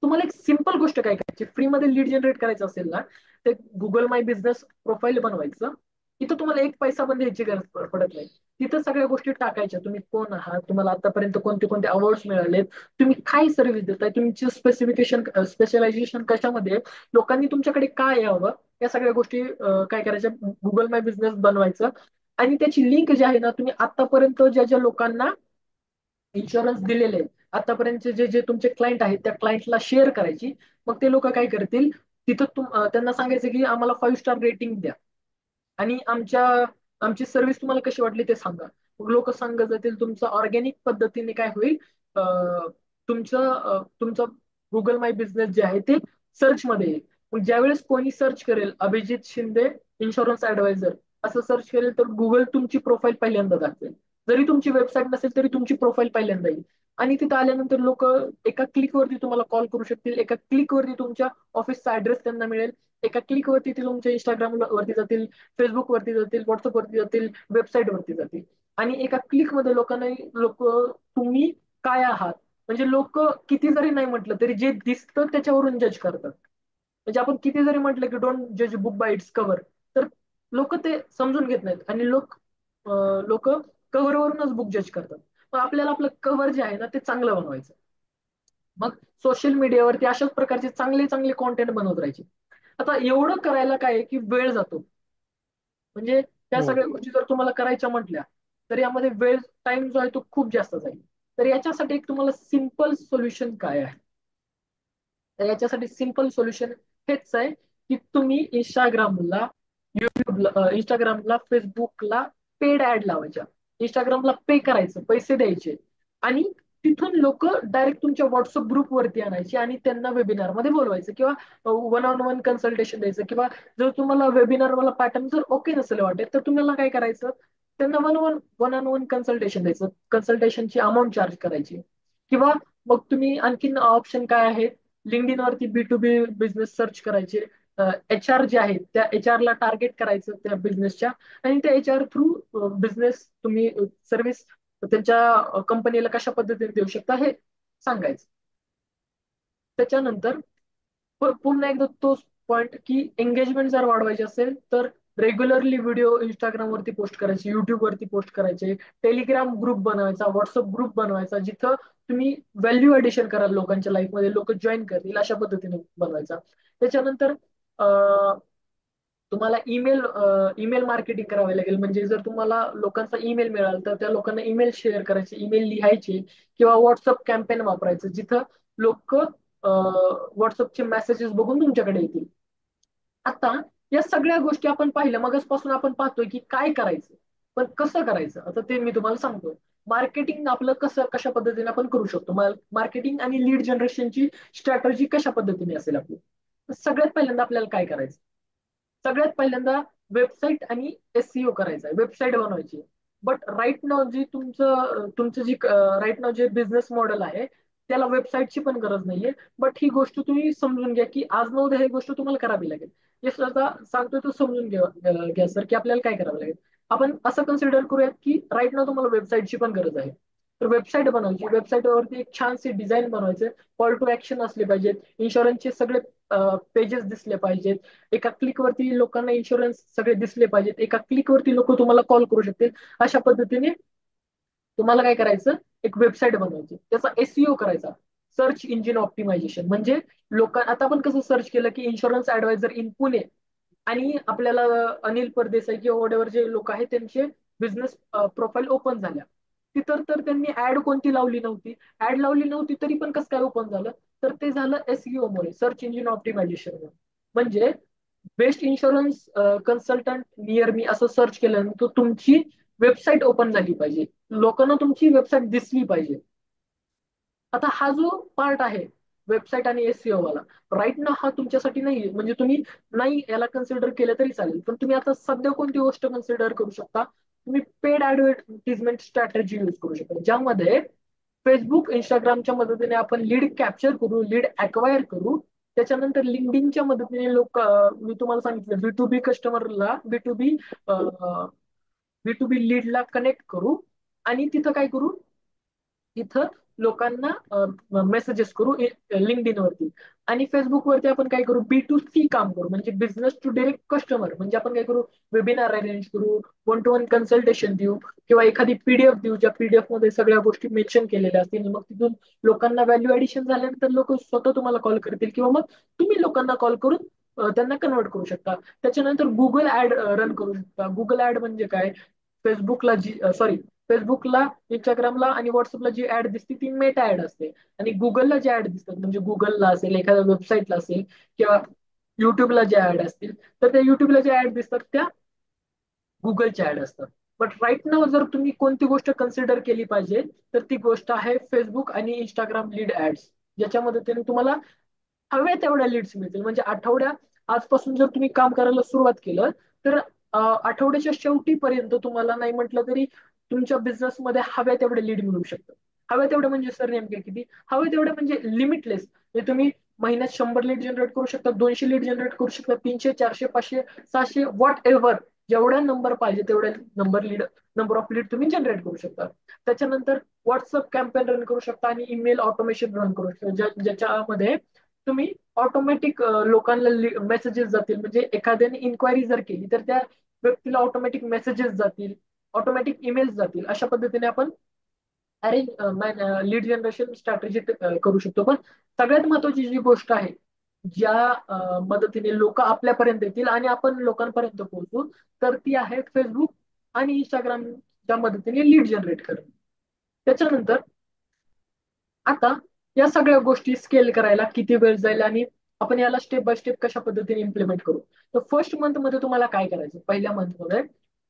तुम्हाला एक सिंपल गोष्ट काय करायची, फ्रीमध्ये लीड जनरेट करायचं असेल ना, ते गुगल माय बिझनेस प्रोफाईल बनवायचं. इथं तुम्हाला एक पैसा पण द्यायची गरज पडत नाही. तिथं सगळ्या गोष्टी टाकायच्या, तुम्ही कोण आहात, तुम्हाला आतापर्यंत कोणते कोणते अवॉर्ड्स मिळालेत, तुम्ही काय सर्व्हिस देताय, तुमची स्पेसिफिकेशन, स्पेशलायझेशन कशामध्ये आहे, लोकांनी तुमच्याकडे काय यावं, या सगळ्या गोष्टी काय करायच्या, गुगल माय बिझनेस बनवायचं. आणि त्याची लिंक जी आहे ना, तुम्ही आतापर्यंत ज्या ज्या लोकांना इन्शुरन्स दिलेले आहेत, आतापर्यंतचे जे जे तुमचे क्लायंट आहेत, त्या क्लायंटला शेअर करायची. मग ते लोक काय करतील, तिथं त्यांना सांगायचं की आम्हाला 5 स्टार रेटिंग द्या, आणि आमची सर्व्हिस तुम्हाला कशी वाटली ते सांगा. मग लोक सांगत जातील. तुमचं ऑर्गॅनिक पद्धतीने काय होईल, तुमचं गुगल माय बिझनेस जे आहे ते सर्च मध्ये येईल. मग ज्यावेळेस कोणी सर्च करेल अभिजित शिंदे इन्शुरन्स ऍडवायझर असं सर्च करेल, तर गुगल तुमची प्रोफाईल पहिल्यांदा दाखवेल. जरी तुमची वेबसाईट नसेल तरी तुमची प्रोफाईल पहिल्यांदा येईल. आणि तिथं आल्यानंतर लोक एका क्लिकवरती तुम्हाला कॉल करू शकतील, एका क्लिकवरती तुमच्या ऑफिसचा ऍड्रेस त्यांना मिळेल, एका क्लिकवरती ते तुमच्या इंस्टाग्राम वरती जातील, फेसबुक वरती जातील, व्हॉट्सअप वरती जातील, वेबसाईट वरती जातील. आणि एका क्लिक मध्ये लोक तुम्ही काय आहात, म्हणजे लोक किती जरी नाही म्हटलं तरी जे दिसतं त्याच्यावरून जज करतात. म्हणजे आपण किती जरी म्हटलं की डोंट जज बुक बाय इट्स कव्हर, तर लोक ते समजून घेत नाहीत, आणि लोक कव्हरवरूनच बुक जज करतात. मग आपल्याला आपलं कव्हर जे आहे ना ते चांगलं बनवायचं. मग सोशल मीडियावरती अशाच प्रकारचे चांगले चांगले कॉन्टेंट बनवत राहायचे. आता एवढं करायला काय आहे की वेळ जातो. म्हणजे त्या हम्म. सगळ्या गोष्टी जर तुम्हाला करायच्या म्हटल्या, तर यामध्ये वेळ, टाइम जो आहे तो खूप जास्त जाईल. तर याच्यासाठी एक तुम्हाला सिंपल सोल्युशन काय आहे, तर याच्यासाठी सिंपल सोल्युशन हेच आहे की तुम्ही इंस्टाग्रामला, युट्यूबला, इंस्टाग्रामला, फेसबुकला पेड ऍड लावायच्या. इंस्टाग्रामला पे करायचं, पैसे द्यायचे, आणि तिथून लोक डायरेक्ट तुमच्या व्हॉट्सअप ग्रुपवरती आणायचे आणि त्यांना वेबिनारमध्ये बोलवायचं, किंवा वन ऑन वन कन्सल्टेशन द्यायचं. किंवा जर तुम्हाला वेबिनार वाला पॅटर्न जर ओके नसेल वाटेल, तर तुम्हाला काय करायचं, त्यांना वन ऑन वन कन्सल्टेशन द्यायचं, कन्सल्टेशनची अमाऊंट चार्ज करायची. किंवा मग तुम्ही आणखीन ऑप्शन काय आहे, लिंक्डइन वरती B2B बिझनेस सर्च करायचे. HR जे आहेत त्या HR ला टार्गेट करायचं त्या बिझनेसच्या, आणि त्या HR थ्रू बिझनेस तुम्ही सर्व्हिस त्यांच्या कंपनीला कशा पद्धतीने देऊ शकता हे सांगायचं. त्याच्यानंतर पुन्हा एकदा तोच पॉइंट की एंगेजमेंट जर वाढवायची असेल तर रेग्युलरली व्हिडिओ इंस्टाग्राम वरती पोस्ट करायचे, युट्यूब वरती पोस्ट करायचे, टेलिग्राम ग्रुप बनवायचा, व्हॉट्सअप ग्रुप बनवायचा, जिथं तुम्ही व्हॅल्यू ऍडिशन कराल लोकांच्या लाईफमध्ये, लोक जॉईन करतील अशा पद्धतीने बनवायचा. त्याच्यानंतर तुम्हाला ईमेल मार्केटिंग करावे लागेल. म्हणजे जर तुम्हाला लोकांचा ईमेल मिळाला तर त्या लोकांना ईमेल शेअर करायचे, ईमेल लिहायचे, किंवा व्हॉट्सअप कॅम्पेन वापरायचं, जिथं लोक व्हॉट्सअपचे मेसेजेस बघून तुमच्याकडे येतील. आता या सगळ्या गोष्टी आपण पाहिल्या, मगचपासून आपण पाहतोय की काय करायचं, पण कसं करायचं आता ते मी तुम्हाला सांगतो. मार्केटिंग आपलं कसं, कशा पद्धतीने आपण करू शकतो, मार्केटिंग आणि लीड जनरेशनची स्ट्रॅटर्जी कशा पद्धतीने असेल आपली. तर सगळ्यात पहिल्यांदा आपल्याला काय करायचं, सगळ्यात पहिल्यांदा वेबसाईट आणि SEO करायचा आहे, वेबसाईट बनवायची. बट राईट नाव जी तुमचं जी राईट नाव जे बिझनेस मॉडेल आहे त्याला वेबसाईटची पण गरज नाहीये. बट ही गोष्ट तुम्ही समजून घ्या की आज न उद्या ही गोष्ट तुम्हाला करावी लागेल. हे आता सांगतोय तो समजून घ्या सर की आपल्याला काय करावं लागेल. आपण असं कन्सिडर करूयात की राईट नाव तुम्हाला वेबसाईटची पण गरज आहे. तर वेबसाईट बनवायची, वेबसाईटवरती एक छानशी डिझाईन बनवायचे, कॉल टू ऍक्शन असले पाहिजेत, इन्शुरन्सचे सगळे पेजेस दिसले पाहिजेत. एका क्लिकवरती लोकांना इन्शुरन्स सगळे दिसले पाहिजेत. एका क्लिकवरती लोक तुम्हाला कॉल करू शकतील. अशा पद्धतीने तुम्हाला काय करायचं, एक वेबसाईट बनवायची, त्याचा एसईओ करायचा, सर्च इंजिन ऑप्टिमायझेशन. म्हणजे लोक आता आपण कसं सर्च केलं की इन्शुरन्स ऍडवायझर इन पुणे, आणि आपल्याला अनिल परदेसाई किंवा वडेवर जे लोक आहेत त्यांचे बिझनेस प्रोफाईल ओपन झाल्या. तिथं तर त्यांनी ऍड कोणती लावली नव्हती. ऍड लावली नव्हती तरी पण कसं काय ओपन झालं, तर ते झालं एसईओ मुळे, सर्च इंजिन ऑप्टिमायझेशन मुळे. म्हणजे best insurance consultant near me असं सर्च केल्यानंतर तुमची वेबसाईट ओपन झाली पाहिजे, लोकांना तुमची वेबसाईट दिसली पाहिजे. आता हा जो पार्ट आहे वेबसाईट आणि एसईओ वाला, राईट ना हा तुमच्यासाठी नाही, म्हणजे तुम्ही नाही याला कन्सिडर केलं तरी चालेल. पण तुम्ही आता सध्या कोणती गोष्ट कन्सिडर करू शकता, तुम्ही पेड ऍडव्हर्टिजमेंट स्ट्रॅटेजी यूज करू शकता, ज्यामध्ये फेसबुक इंस्टाग्रामच्या मदतीने आपण लीड कॅप्चर करू, लीड अक्वायर करू. त्याच्यानंतर लिंक्डइनच्या मदतीने लोक, मी तुम्हाला सांगितलं, बी टू बी कस्टमरला, बी टू बी लीडला कनेक्ट करू, आणि तिथं काय करू, तिथं लोकांना मेसेजेस करू लिंक्डइन वरती. आणि फेसबुक वरती आपण काय करू, बी टू सी काम करू, म्हणजे बिझनेस टू डायरेक्ट कस्टमर. म्हणजे आपण काय करू, वेबिनार अरेंज करू, वन टू वन कन्सल्टेशन देऊ, किंवा एखादी पीडीएफ देऊ, ज्या पीडीएफ मध्ये सगळ्या गोष्टी मेन्शन केलेल्या असतील. मग तिथून लोकांना व्हॅल्यू ऍडिशन झाल्यानंतर लोक स्वतः तुम्हाला कॉल करतील, किंवा मग तुम्ही लोकांना कॉल करून त्यांना कन्वर्ट करू शकता. त्याच्यानंतर गुगल ऍड रन करू शकता. गुगल ऍड म्हणजे काय, फेसबुकला जी सॉरी फेसबुकला, इंस्टाग्रामला आणि व्हॉट्सअपला जी ऍड दिसते ती मेटा ऍड असते. आणि गुगलला ज्या ऍड दिसतात, म्हणजे गुगलला असेल, एखाद्या वेबसाईटला असेल, किंवा युट्यूबला ज्या ऍड असतील, तर त्या युट्यूबला ज्या ऍड दिसतात त्या गुगलच्या ऍड असतात. बट राईट नाव जर तुम्ही कोणती गोष्ट कन्सिडर केली पाहिजे, तर ती गोष्ट आहे फेसबुक आणि इंस्टाग्राम लीड ऍड्स, ज्याच्यामध्ये त्याने तुम्हाला हव्या तेवढ्या लीड्स मिळतील. म्हणजे आजपासून जर तुम्ही काम करायला सुरुवात केलं, तर आठवड्याच्या शेवटीपर्यंत तुम्हाला नाही म्हटलं तरी तुमच्या बिझनेसमध्ये हव्या तेवढे लीड मिळू शकतात. हव्या तेवढे म्हणजे सर नेमके किती, हवे तेवढे म्हणजे लिमिटलेस. म्हणजे तुम्ही महिन्यात 100 लीड जनरेट करू शकता, 200 लीड जनरेट करू शकता, 300, 400, 500, 600, व्हॉट एव्हर, जेवढ्या नंबर पाहिजे तेवढ्या नंबर ऑफ लीड तुम्ही जनरेट करू शकता. त्याच्यानंतर व्हॉट्सअप कॅम्पेन रन करू शकता, आणि ईमेल ऑटोमेशन रन करू शकता, ज्याच्यामध्ये तुम्ही ऑटोमॅटिक लोकांना मेसेजेस जातील. म्हणजे एखाद्याने इन्क्वायरी जर केली तर त्या व्यक्तीला ऑटोमॅटिक मेसेजेस जातील, ऑटोमॅटिक ईमेल्स जातील. अशा पद्धतीने आपण अरेंज लीड जनरेशन स्ट्रॅटेजी करू शकतो. पण सगळ्यात महत्वाची जी गोष्ट आहे, ज्या मदतीने लोक आपल्यापर्यंत येतील आणि आपण लोकांपर्यंत पोहोचू, तर ती आहे फेसबुक आणि इंस्टाग्रामच्या मदतीने लीड जनरेट करणं. त्याच्यानंतर आता या सगळ्या गोष्टी स्केल करायला किती वेळ जाईल, आणि आपण याला स्टेप बाय स्टेप कशा पद्धतीने इम्प्लिमेंट करू. तर फर्स्ट मंथ मध्ये तुम्हाला काय करायचं, पहिल्या मंथ मध्ये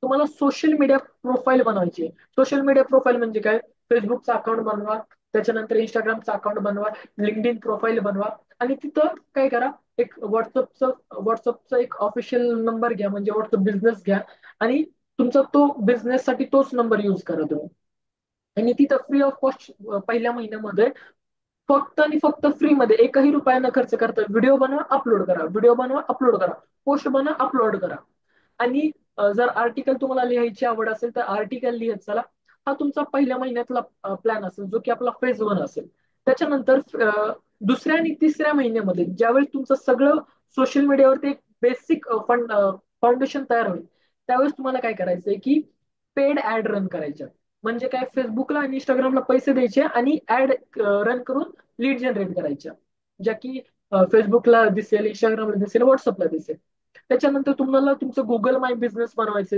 तुम्हाला सोशल मीडिया प्रोफाईल बनवायची. सोशल मीडिया प्रोफाईल म्हणजे काय, फेसबुकचा अकाउंट बनवा, त्याच्यानंतर इंस्टाग्रामचा अकाउंट बनवा, लिंक्डइन प्रोफाईल बनवा, आणि तिथं काय करा, एक व्हॉट्सअपचा एक ऑफिशियल नंबर घ्या, म्हणजे व्हॉट्सअप बिझनेस घ्या, आणि तुमचा तो बिझनेससाठी तोच नंबर युज करा तुम्ही. आणि तिथं फ्री ऑफ कॉस्ट पहिल्या महिन्यामध्ये फक्त आणि फक्त फ्री मध्ये एकही रुपया न खर्च करता व्हिडिओ बनवा, अपलोड करा, व्हिडिओ बनवा, अपलोड करा, पोस्ट बनवा, अपलोड करा. आणि जर आर्टिकल तुम्हाला लिहायची आवड असेल तर आर्टिकल लिहत चला. हा तुमचा पहिल्या महिन्यातला प्लॅन असेल, जो की आपला फेज 1 असेल. त्याच्यानंतर दुसऱ्या आणि तिसऱ्या महिन्यामध्ये ज्यावेळेस तुमचं सगळं सोशल मीडियावरती एक बेसिक फाउंडेशन तयार होईल, त्यावेळेस तुम्हाला काय करायचंय की पेड ऍड रन करायच्या. म्हणजे काय, फेसबुकला आणि इंस्टाग्रामला पैसे द्यायचे आणि ऍड रन करून लीड जनरेट करायच्या, ज्या की फेसबुकला दिसेल, इंस्टाग्रामला दिसेल, व्हॉट्सअपला दिसेल. त्याच्यानंतर तुम्हाला तुमचं गुगल माय बिझनेस बनवायचे.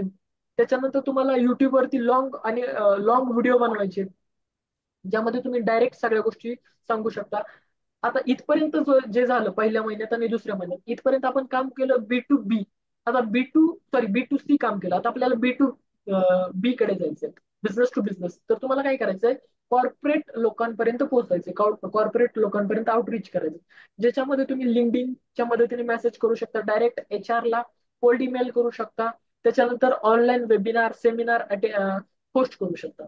त्याच्यानंतर तुम्हाला युट्यूब वरती लॉंग व्हिडिओ बनवायचे, ज्यामध्ये तुम्ही डायरेक्ट सगळ्या गोष्टी सांगू शकता. आता इथपर्यंत जे झालं पहिल्या महिन्यात आणि दुसऱ्या महिन्यात, इथपर्यंत आपण काम केलं बी टू बी. आता बी टू सी काम केलं, आता आपल्याला बी टू बी कडे जायचंय, बिझनेस टू बिझनेस. तर तुम्हाला काय करायचंय, कॉर्पोरेट लोकांपर्यंत पोहोचायचे, कॉर्पोरेट लोकांपर्यंत आउटरीच करायचं, ज्याच्यामध्ये तुम्ही लिंक्डइनच्या मदतीने मेसेज करू शकता, डायरेक्ट एचआर ला कोल्ड ईमेल करू शकता, त्याच्यानंतर ऑनलाईन वेबिनार सेमिनार होस्ट करू शकता.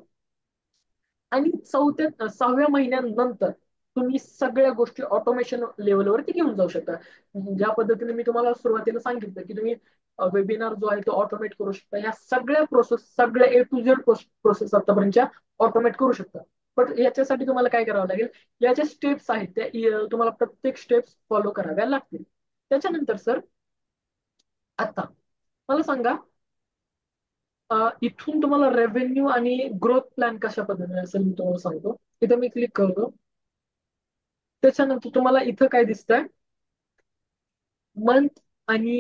आणि 6व्या महिन्यानंतर तुम्ही सगळ्या गोष्टी ऑटोमेशन लेवलवरती घेऊन जाऊ शकता. ज्या पद्धतीने मी तुम्हाला सुरुवातीला सांगितलं की तुम्ही वेबिनार जो आहे तो ऑटोमेट करू शकता, या सगळ्या प्रोसेस, सगळ्या ए टू झेड प्रोसेस आतापर्यंतच्या ऑटोमेट करू शकता. बट याच्यासाठी तुम्हाला काय करावं लागेल, या ज्या स्टेप्स आहेत त्या तुम्हाला प्रत्येक स्टेप्स फॉलो कराव्या लागतील. त्याच्यानंतर सर, आता मला सांगा, इथून तुम्हाला रेव्हेन्यू आणि ग्रोथ प्लॅन कशा पद्धतीने असेल मी तुम्हाला सांगतो. इथं मी क्लिक करतो. त्याच्यानंतर तुम्हाला इथं काय दिसतंय, मंथ आणि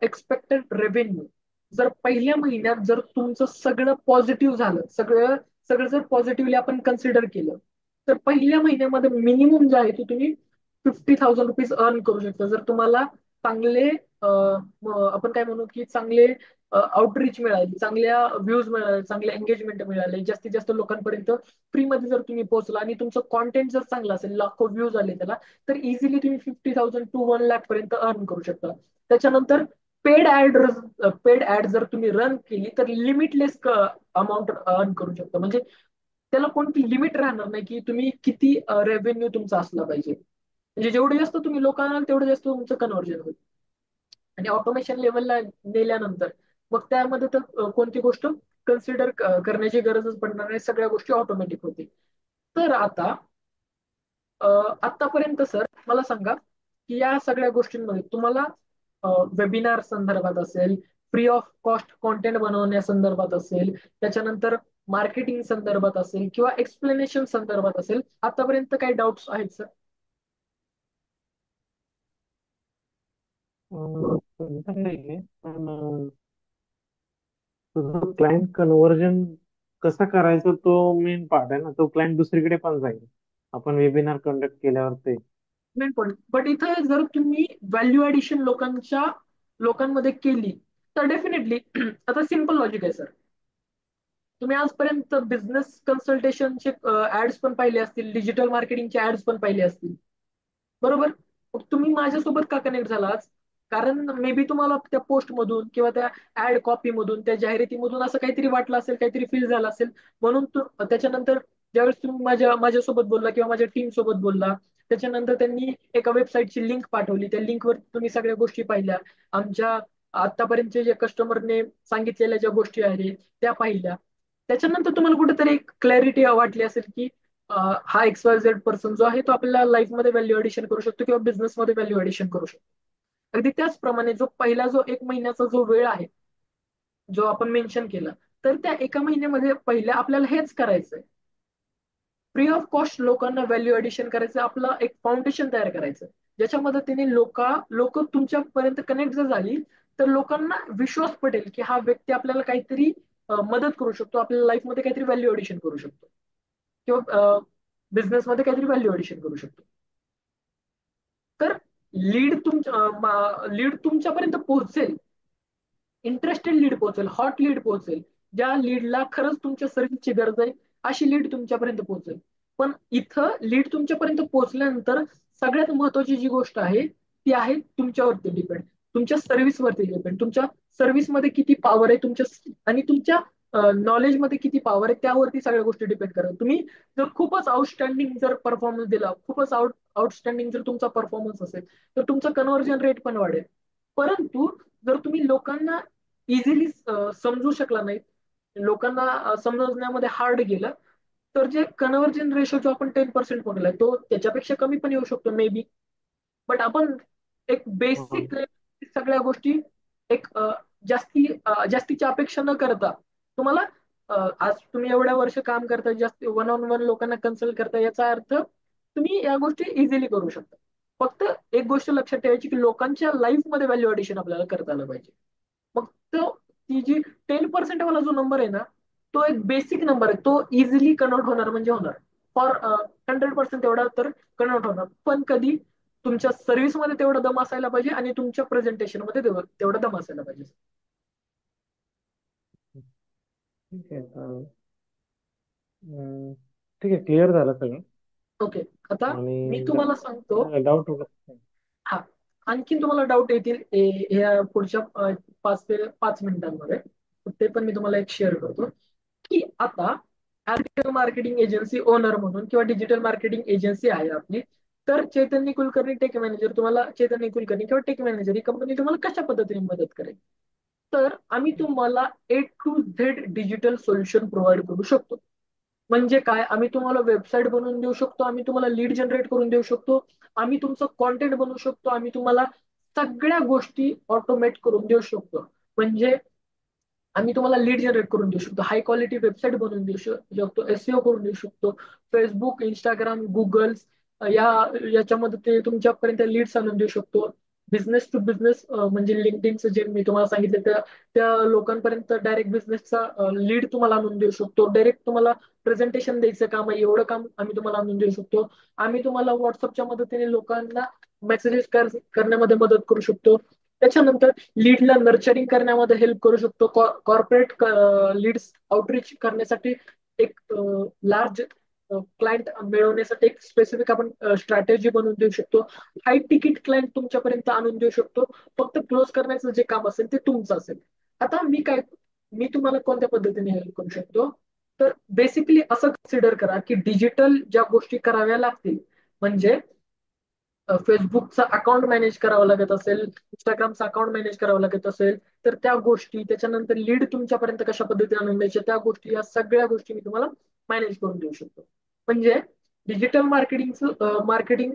एक्सपेक्टेड रेव्हेन्यू. जर पहिल्या महिन्यात जर तुमचं सगळं पॉझिटिव्ह झालं, सगळं सगळं जर पॉझिटिव्हली आपण कन्सिडर केलं, तर पहिल्या महिन्यामध्ये मिनिमम जे आहे ते तुम्ही 50,000 रुपीज अर्न करू शकता. जर तुम्हाला चांगले आपण काय म्हणू की चांगले आउटरीच मिळाली, चांगल्या व्ह्यूज मिळाले, चांगले एंगेजमेंट मिळाले, जास्तीत जास्त लोकांपर्यंत फ्रीमध्ये जर तुम्ही पोहोचला आणि तुमचं कॉन्टेंट जर चांगलं असेल, लाखो व्ह्यूज आले त्याला, तर इझिली तुम्ही 50,000 टू 1 लाख पर्यंत अर्न करू शकता. त्याच्यानंतर पेड ऍड पेड ऍड जर तुम्ही रन केली तर लिमिटलेस अमाऊंट अर्न करू शकता. म्हणजे त्याला कोणती लिमिट राहणार नाही की तुम्ही किती रेव्हेन्यू तुमचा असला पाहिजे. म्हणजे जेवढे जास्त तुम्ही लोकांना तेवढं जास्त तुमचं कन्व्हर्जन होईल. आणि ऑटोमेशन लेवलला नेल्यानंतर मग त्यामध्ये तर कोणती गोष्ट कन्सिडर करण्याची गरजच पडणार नाही, सगळ्या गोष्टी ऑटोमॅटिक होतील. तर आता आतापर्यंत सर मला सांगा की या सगळ्या गोष्टींमध्ये तुम्हाला वेबिनार संदर्भात असेल, फ्री ऑफ कॉस्ट कॉन्टेंट बनवण्या संदर्भात असेल, त्याच्यानंतर मार्केटिंग संदर्भात असेल किंवा एक्सप्लेनेशन संदर्भात असेल, आतापर्यंत काही डाऊट्स आहेत सर? सध्या नाहीये, पण तुझं क्लायंट कन्व्हर्जन कसा करायचा तो मेन पार्ट आहे ना. तो क्लायंट दुसरीकडे पण जाईल आपण वेबिनार कंडक्ट केल्यावर ते. Main point. बट इथं जर तुम्ही व्हॅल्यू ऍडिशन लोकांमध्ये केली तर डेफिनेटली आता सिम्पल लॉजिक आहे सर. तुम्ही आजपर्यंत बिझनेस कन्सल्टेशनचे ऍड्स पण पाहिले असतील, डिजिटल मार्केटिंगचे ऍड्स पण पाहिले असतील, बरोबर? मग तुम्ही माझ्यासोबत का कनेक्ट झालात? कारण मे बी तुम्हाला त्या पोस्ट मधून किंवा त्या ऍड कॉपी मधून, त्या जाहिरातीमधून असं काहीतरी वाटलं असेल, काहीतरी फील झालं असेल. म्हणून त्याच्यानंतर ज्यावेळेस तुम्ही माझ्यासोबत बोलला किंवा माझ्या टीम सोबत बोलला, त्याच्यानंतर त्यांनी एका वेबसाईटची लिंक पाठवली, त्या लिंकवर तुम्ही सगळ्या गोष्टी पाहिल्या, आमच्या आतापर्यंतचे जे कस्टमरने सांगितलेल्या ज्या गोष्टी आहेत त्या पाहिल्या. त्याच्यानंतर तुम्हाला कुठेतरी एक क्लॅरिटी वाटली असेल की हा XYZ पर्सन जो आहे तो आपल्याला लाईफमध्ये व्हॅल्यू ऍडिशन करू शकतो किंवा बिझनेसमध्ये व्हॅल्यू ऍडिशन करू शकतो. अगदी त्याचप्रमाणे जो पहिला जो 1 महिन्याचा जो वेळ आहे जो आपण मेन्शन केला, तर त्या 1 महिन्यामध्ये पहिले आपल्याला हेच करायचंय, फ्री ऑफ कॉस्ट लोकांना व्हॅल्यू ऍडिशन करायचं, आपलं एक फाउंडेशन तयार करायचं, ज्याच्या मदतीने लोक तुमच्यापर्यंत कनेक्ट जर झाली तर लोकांना विश्वास पटेल की हा व्यक्ती आपल्याला काहीतरी मदत करू शकतो, आपल्या लाईफमध्ये काहीतरी व्हॅल्यू ऍडिशन करू शकतो किंवा बिझनेसमध्ये काहीतरी व्हॅल्यू ऍडिशन करू शकतो. तर लीड तुमच्यापर्यंत पोहोचेल, इंटरेस्टेड लीड पोहोचेल, हॉट लीड पोहोचेल, ज्या लीडला खरंच तुमच्या सर्व्हिसची गरज आहे, अशी लीड तुमच्यापर्यंत पोहोचेल. पण इथं लीड तुमच्यापर्यंत पोहोचल्यानंतर सगळ्यात महत्वाची जी गोष्ट आहे ती आहे तुमच्यावरती डिपेंड, तुमच्या सर्व्हिसवरती डिपेंड, तुमच्या सर्व्हिसमध्ये किती पॉवर आहे तुमच्या, आणि तुमच्या नॉलेजमध्ये किती पॉवर आहे त्यावरती सगळ्या गोष्टी डिपेंड करतात. तुम्ही जर खूपच आउटस्टँडिंग जर परफॉर्मन्स दिला, खूपच आउटस्टँडिंग जर तुमचा परफॉर्मन्स असेल, तर तुमचं कन्व्हर्जन रेट पण वाढेल. परंतु जर तुम्ही लोकांना इझिली समजू शकला नाही, लोकांना समजण्यामध्ये हार्ड गेलं, तर जे कन्व्हर्जन रेशो जो आपण 10% म्हणलाय तो त्याच्यापेक्षा कमी पण येऊ शकतो मे बी. बट आपण एक हं. बेसिक सगळ्या गोष्टी एक जास्तीची अपेक्षा न करता तुम्हाला आज तुम्ही एवढ्या वर्ष काम करता, जास्त वन ऑन वन लोकांना कन्सल्ट करता, याचा अर्थ तुम्ही या गोष्टी इझिली करू शकता. फक्त एक गोष्ट लक्षात ठेवायची की लोकांच्या लाईफमध्ये व्हॅल्यू ऍडिशन आपल्याला करता आलं पाहिजे. मग तो ती जी 10% वाला जो नंबर आहे ना, तो एक बेसिक नंबर आहे, तो इझिली कन्वर्ट होणार म्हणजे होणार. फॉर 100% तेवढा तर कन्वर्ट होणार. पण कधी तुमच्या सर्व्हिसमध्ये तेवढा दम असायला पाहिजे आणि तुमच्या प्रेझेंटेशन मध्ये तेवढा दम असायला पाहिजे. ठीक आहे. ठीक आहे, क्लिअर झालं सगळं. ओके. आता मी आणि तुम्हाला सांगतो. डाऊट वगैरे. हा, आणखीन तुम्हाला डाऊट येतील या पुढच्या 5 ते 5 मिनिटांमध्ये, ते पण मी तुम्हाला एक शेअर करतो की आता डिजिटल मार्केटिंग एजन्सी ओनर म्हणून किंवा डिजिटल मार्केटिंग एजन्सी आहे आपली, तर चैतन्य कुलकर्णी टेक मॅनेजर तुम्हाला, चैतन्य कुलकर्णी किंवा टेक मॅनेजर ही कंपनी तुम्हाला कशा पद्धतीने मदत करेल? तर आम्ही तुम्हाला A to Z digital solution provide करू शकतो. म्हणजे काय, आम्ही तुम्हाला वेबसाईट बनवून देऊ शकतो, आम्ही तुम्हाला लीड जनरेट करून देऊ शकतो, आम्ही तुमचं कॉन्टेंट बनवू शकतो, आम्ही तुम्हाला सगळ्या गोष्टी ऑटोमेट करून देऊ शकतो. म्हणजे आम्ही तुम्हाला लीड जनरेट करून देऊ शकतो, हाय क्वालिटी वेबसाईट बनवून देऊ शकतो, एसईओ करून देऊ शकतो, फेसबुक, इंस्टाग्राम, गुगल या याच्यामध्ये ते तुमच्यापर्यंत लीड्स आणून देऊ शकतो. बिझनेस टू बिझनेस म्हणजे लिंक्डइनचं जे मी तुम्हाला सांगितलं त्या त्या लोकांपर्यंत डायरेक्ट बिझनेसचा लीड तुम्हाला आणून देऊ शकतो. डायरेक्ट तुम्हाला प्रेझेंटेशन द्यायचं काम आहे, एवढं काम आम्ही तुम्हाला आणून देऊ शकतो. आम्ही तुम्हाला व्हॉट्सअपच्या मदतीने लोकांना मेसेजेस करण्यामध्ये मदत करू शकतो. त्याच्यानंतर लीडला नर्चरिंग करण्यामध्ये हेल्प करू शकतो. कॉर्पोरेट लीड्स आउटरीच करण्यासाठी एक लार्ज क्लायंट मिळवण्यासाठी एक स्पेसिफिक आपण स्ट्रॅटेजी बनवून देऊ शकतो. हाय तिकीट क्लायंट तुमच्यापर्यंत आणून देऊ शकतो. फक्त क्लोज करण्याचं जे काम असेल ते तुमचं असेल. आता मी तुम्हाला कोणत्या पद्धतीने हेल्प करू शकतो, तर बेसिकली असं कन्सिडर करा की डिजिटल ज्या गोष्टी कराव्या लागतील, म्हणजे फेसबुकचं अकाउंट मॅनेज करावं लागत असेल, इंस्टाग्रामचं अकाउंट मॅनेज करावं लागत असेल, तर त्या गोष्टी, त्याच्यानंतर लीड तुमच्यापर्यंत कशा पद्धतीने आणून द्यायच्या त्या गोष्टी, या सगळ्या गोष्टी मी तुम्हाला मॅनेज करून देऊ शकतो. म्हणजे डिजिटल मार्केटिंग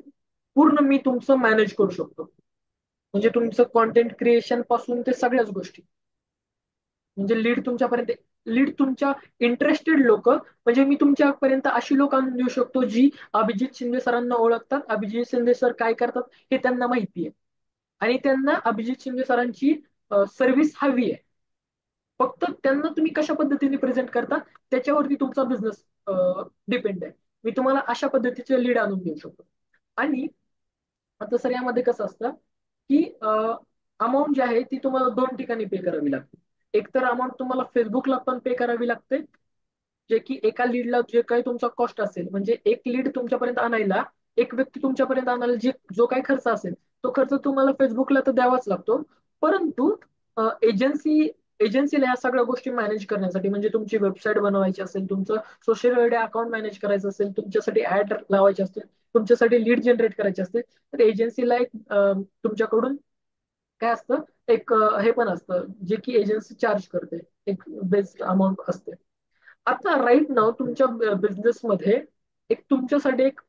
पूर्ण मी तुमचं मॅनेज करू शकतो. म्हणजे तुमचं कॉन्टेंट क्रिएशन पासून ते सगळ्याच गोष्टी, म्हणजे लीड तुमच्या इंटरेस्टेड लोक, म्हणजे मी तुमच्यापर्यंत अशी लोक आणून देऊ शकतो जी अभिजित शिंदे सरांना ओळखतात, अभिजित शिंदे सर काय करतात हे त्यांना माहिती आहे, आणि त्यांना अभिजित शिंदे सरांची सर्व्हिस हवी आहे. फक्त त्यांना तुम्ही कशा पद्धतीने प्रेझेंट करता त्याच्यावरती तुमचा बिझनेस डिपेंड आहे. मी तुम्हाला अशा पद्धतीचे लीड आणून देऊ शकतो. आणि आता सर यामध्ये कसं असतं की अमाऊंट जी आहे ती तुम्हाला दोन ठिकाणी पे करावी लागते. एक तर अमाऊंट तुम्हाला फेसबुकला पण पे करावी लागते, जे की एका लीडला जे काही तुमचा कॉस्ट असेल, म्हणजे एक लीड तुमच्यापर्यंत आणायला, एक व्यक्ती तुमच्यापर्यंत आणायला जो काही खर्च असेल तो खर्च तुम्हाला फेसबुकला तर द्यावाच लागतो. परंतु एजन्सी एजन्सीला या सगळ्या गोष्टी मॅनेज करण्यासाठी, म्हणजे तुमची वेबसाईट बनवायची असेल, तुमचं सोशल मीडिया अकाउंट मॅनेज करायचं असेल, तुमच्यासाठी ऍड लावायचे असतील, तुमच्यासाठी लीड जनरेट करायचे असतील, तर एजन्सीला एक तुमच्याकडून काय असतं, एक हे पण असतं जे की एजन्सी चार्ज करते, एक बेस्ड अमाऊंट असते. आता राईट नाव तुमच्या बिझनेसमध्ये एक तुमच्यासाठी एक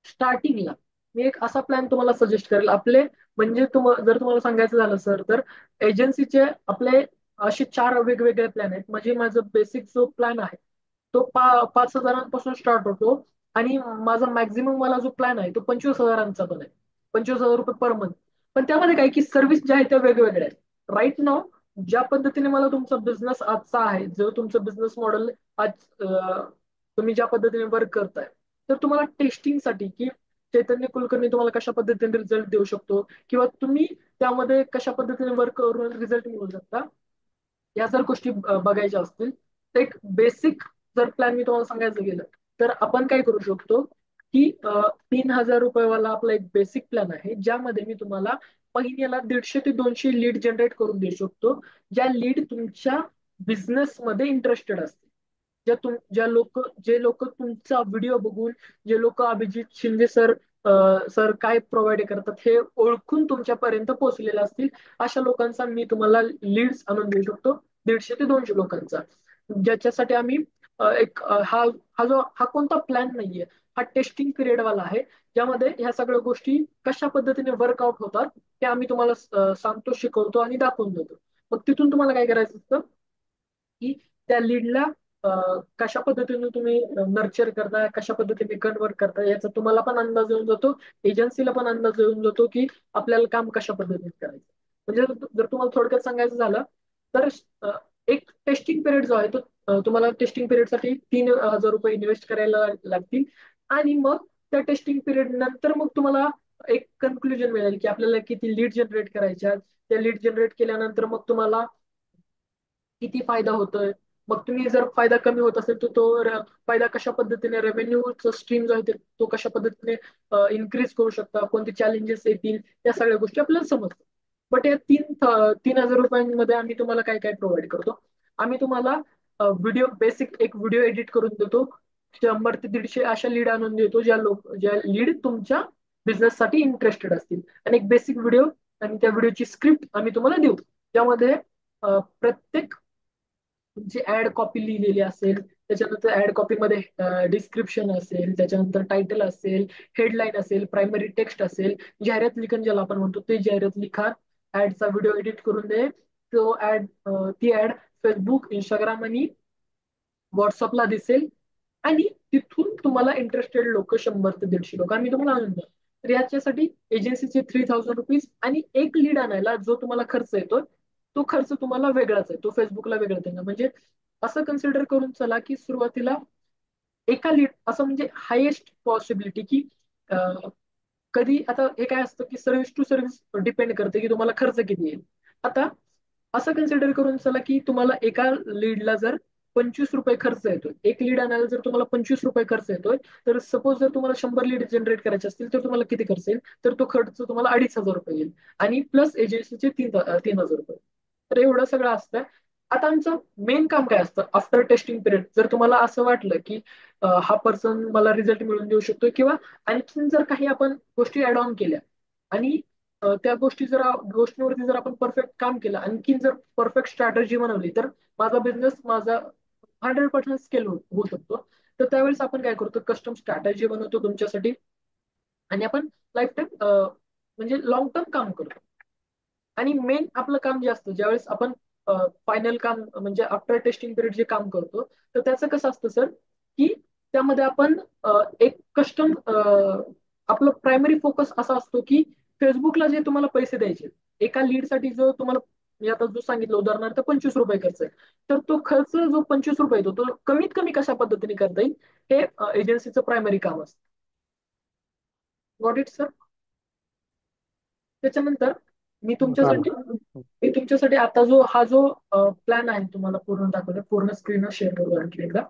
स्टार्टिंगला मी एक असा प्लॅन तुम्हाला सजेस्ट करेल आपले, म्हणजे जर तुम्हाला सांगायचं झालं सर, तर एजन्सीचे आपले असे चार वेगवेगळे प्लॅन आहेत. म्हणजे माझं बेसिक जो प्लॅन आहे तो 5,000पासून स्टार्ट होतो, आणि माझा मॅक्झिमम वाला जो प्लॅन आहे तो 25,000चा पण आहे, 25,000 रुपये पर मंथ. पण त्यामध्ये काय की सर्व्हिस ज्या आहेत त्या वेगवेगळ्या आहेत. राईट नाव ज्या पद्धतीने मला तुमचा बिझनेस आजचा आहे, जो तुमचं बिझनेस मॉडेल आज तुम्ही ज्या पद्धतीने वर्क करताय, तर तुम्हाला टेस्टिंगसाठी की चैतन्य कुलकर्णी तुम्हाला कशा पद्धतीने रिझल्ट देऊ शकतो, किंवा तुम्ही त्यामध्ये कशा पद्धतीने वर्क करून रिझल्ट मिळवू शकता, या जर गोष्टी बघायच्या असतील, तर एक बेसिक जर प्लॅन मी तुम्हाला सांगायचं गेलं, तर आपण काय करू शकतो की 3,000 रुपयेवाला आपला एक बेसिक प्लॅन आहे, ज्यामध्ये मी तुम्हाला महिन्याला 150 ते 200 लीड जनरेट करून देऊ शकतो, ज्या लीड तुमच्या बिझनेसमध्ये इंटरेस्टेड असतील. जे लोक तुमचा व्हिडिओ बघून, जे लोक अभिजित शिंदे सर सर काय प्रोव्हाइड करतात हे ओळखून तुमच्यापर्यंत पोहोचलेले असतील, अशा लोकांचा मी तुम्हाला लीड्स आणून देऊ शकतो, 150 ते 200 लोकांचा. ज्याच्यासाठी आम्ही हा कोणता प्लॅन नाहीये, हा टेस्टिंग पिरियड वाला आहे, ज्यामध्ये ह्या सगळ्या गोष्टी कशा पद्धतीने वर्कआउट होतात हे आम्ही तुम्हाला सांगतो, शिकवतो आणि दाखवून देतो. मग तिथून तुम्हाला काय करायचं असतं की त्या लीडला कशा पद्धतीने तुम्ही नर्चर करताय, कशा पद्धतीने कन्वर्ट करताय, याचा तुम्हाला पण अंदाज येऊन जातो, एजन्सीला पण अंदाज येऊन जातो की आपल्याला काम कशा पद्धतीने करायचं. म्हणजे जर तुम्हाला थोडक्यात सांगायचं झालं, तर एक टेस्टिंग पिरियड जो आहे तो तुम्हाला टेस्टिंग पिरियडसाठी 3,000 रुपये इन्व्हेस्ट करायला लागतील. आणि मग त्या टेस्टिंग पिरियड नंतर मग तुम्हाला एक कन्क्लुजन मिळेल की आपल्याला किती लीड जनरेट करायच्या, त्या लीड जनरेट केल्यानंतर मग तुम्हाला किती फायदा होतोय. मग तुम्ही जर फायदा कमी होत असेल तर फायदा कशा पद्धतीने, रेव्हेन्यूचा स्ट्रीम जो आहे तो कशा पद्धतीने इन्क्रीज करू शकता, कोणते चॅलेंजेस येतील, या सगळ्या गोष्टी आपल्याला समजतात. बट या 3,000 रुपयांमध्ये आम्ही तुम्हाला काय काय प्रोव्हाइड करतो. आम्ही तुम्हाला बेसिक एक व्हिडिओ एडिट करून देतो, 100 ते 150 अशा लीड आणून देतो, ज्या लीड तुमच्या बिझनेससाठी इंटरेस्टेड असतील, आणि एक बेसिक व्हिडिओ आणि त्या व्हिडिओची स्क्रिप्ट आम्ही तुम्हाला देऊ, ज्यामध्ये प्रत्येक तुमची ऍड कॉपी लिहिलेली असेल, त्याच्यानंतर ऍड कॉपीमध्ये डिस्क्रिप्शन असेल, त्याच्यानंतर टायटल असेल, हेडलाईन असेल, प्रायमरी टेक्स्ट असेल, जाहिरात लिखाण ज्याला आपण म्हणतो ते जाहिरात लिखाण, ऍडचा व्हिडिओ एडिट करून दे, तो ऍड ती ऍड फेसबुक, इंस्टाग्राम आणि व्हॉट्सअपला दिसेल. आणि तिथून तुम्हाला इंटरेस्टेड लोक 100 ते 150 लोक, आणि मी तुम्हाला म्हणतो तर याच्यासाठी एजन्सीचे ₹3000 आणि एक लीड आणायला जो तुम्हाला खर्च येतो तो खर्च तुम्हाला वेगळाच आहे, तो फेसबुकला वेगळाच आहे. म्हणजे असं कन्सिडर करून चला की सुरुवातीला एका लीड असं म्हणजे हायेस्ट पॉसिबिलिटी की कधी आता हे काय असतं की सर्व्हिस टू सर्व्हिस डिपेंड करते की तुम्हाला खर्च किती येईल. आता असं कन्सिडर करून चला की तुम्हाला एका लीडला जर ₹25 खर्च येतोय, एक लीड आणायला जर तुम्हाला ₹25 खर्च येतोय, तर सपोज जर तुम्हाला 100 लीड जनरेट करायचे असतील तर तुम्हाला किती खर्च येईल, तर तो खर्च तुम्हाला ₹2500 येईल, आणि प्लस एजन्सीचे 3000 रुपये. तर एवढं सगळं असतं. आता आमचं मेन काम काय असतं आफ्टर टेस्टिंग पिरियड, जर तुम्हाला असं वाटलं की हा पर्सन मला रिझल्ट मिळवून देऊ शकतो, किंवा आणखीन जर काही आपण गोष्टी ऍड ऑन केल्या, आणि त्या गोष्टीवरती जर आपण परफेक्ट काम केलं, आणखीन जर परफेक्ट स्ट्रॅटर्जी बनवली, तर माझा 100% स्केल होऊ शकतो. तर त्यावेळेस आपण काय करतो, कस्टम स्ट्रॅटर्जी बनवतो तुमच्यासाठी, आणि आपण लाईफ टाईम म्हणजे लॉंग टर्म काम करतो. आणि मेन आपलं काम जे असतं ज्यावेळेस आपण फायनल काम म्हणजे आफ्टर टेस्टिंग पिरियड जे काम करतो, तर त्याचं कसं असतं सर की त्यामध्ये आपण एक कस्टम आपलं प्रायमरी फोकस असा असतो की फेसबुकला जे तुम्हाला पैसे द्यायचे एका लीडसाठी, जो तुम्हाला मी आता जो सांगितलं उदाहरणार्थ ₹25 खर्च आहे, तर तो खर्च जो ₹25 येतो तो कमीत कमी कशा पद्धतीने करता येईल, हे एजन्सीचं प्रायमरी काम असतं. Got it sir. त्याच्यानंतर मी चालेल. तुमच्यासाठी मी तुमच्यासाठी आता जो प्लॅन आहे तुम्हाला पूर्ण दाखवतो, पूर्ण स्क्रीन शेअर करू आणखी एकदा.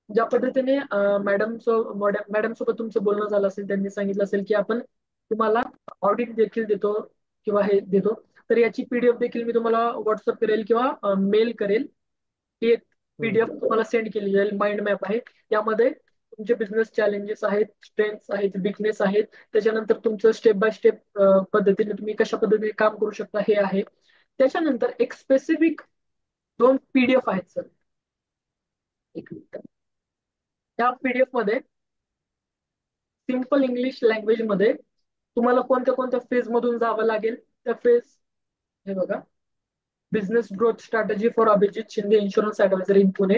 ज्या पद्धतीने मॅडम सोबत तुमचं बोलणं झालं असेल, त्यांनी सांगितलं असेल की आपण तुम्हाला ऑडिट देखील देतो किंवा हे देतो, तर याची पीडीएफ देखील मी तुम्हाला व्हॉट्सअप करेल किंवा मेल करेल. ही एक हम्म. पीडीएफ तुम्हाला सेंड केली जाईल, माइंड मॅप आहे. यामध्ये तुमचे बिझनेस चॅलेंजेस आहेत, स्ट्रेंथ्स आहेत, विकनेस आहेत, त्याच्यानंतर तुमचं स्टेप बाय स्टेप पद्धतीने तुम्ही कशा पद्धतीने काम करू शकता हे आहे. त्याच्यानंतर एक स्पेसिफिक 2 पीडीएफ आहेत सर. एक मिनिट. त्या पीडीएफ मध्ये सिम्पल इंग्लिश लँग्वेज मध्ये तुम्हाला कोणत्या कोणत्या फेज मधून जावं लागेल, त्या फेज हे बघा. Business growth strategy for Abhijit Shinde insurance adviser in Pune.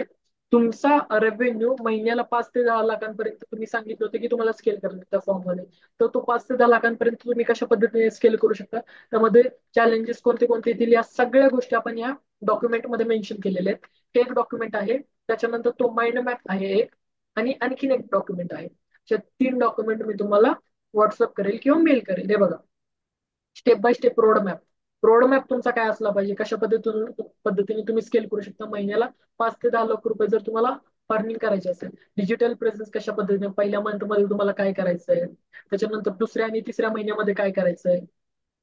तुमचा रेव्हेन्यू महिन्याला 5 ते 10 लाखांपर्यंत तुम्ही सांगितलं होतं की तुम्हाला स्केल करायचं त्या फॉर्म मध्ये, तर तो 5 ते 10 लाखांपर्यंत तुम्ही कशा पद्धतीने स्केल करू शकता, त्यामध्ये चॅलेंजेस कोणते कोणते येतील, या सगळ्या गोष्टी आपण या डॉक्युमेंटमध्ये मेन्शन केलेल्या आहेत. हे एक डॉक्युमेंट आहे. त्याच्यानंतर तो माइंड मॅप आहे एक, आणि आणखीन एक डॉक्युमेंट आहे. अशा 3 डॉक्युमेंट मी तुम्हाला व्हॉट्सअप करेल किंवा मेल करेल. हे बघा, step by step road map तुमचा काय असला पाहिजे, कशा पद्धतीने तुम्ही स्केल करू शकता महिन्याला 5 ते 10 लाख रुपये जर तुम्हाला अर्निंग करायचे असेल. डिजिटल प्रेझेन्स कशा पद्धतीने पहिल्या मंथमध्ये तुम्हाला काय करायचंय, त्याच्यानंतर दुसऱ्या आणि तिसऱ्या महिन्यामध्ये काय करायचंय,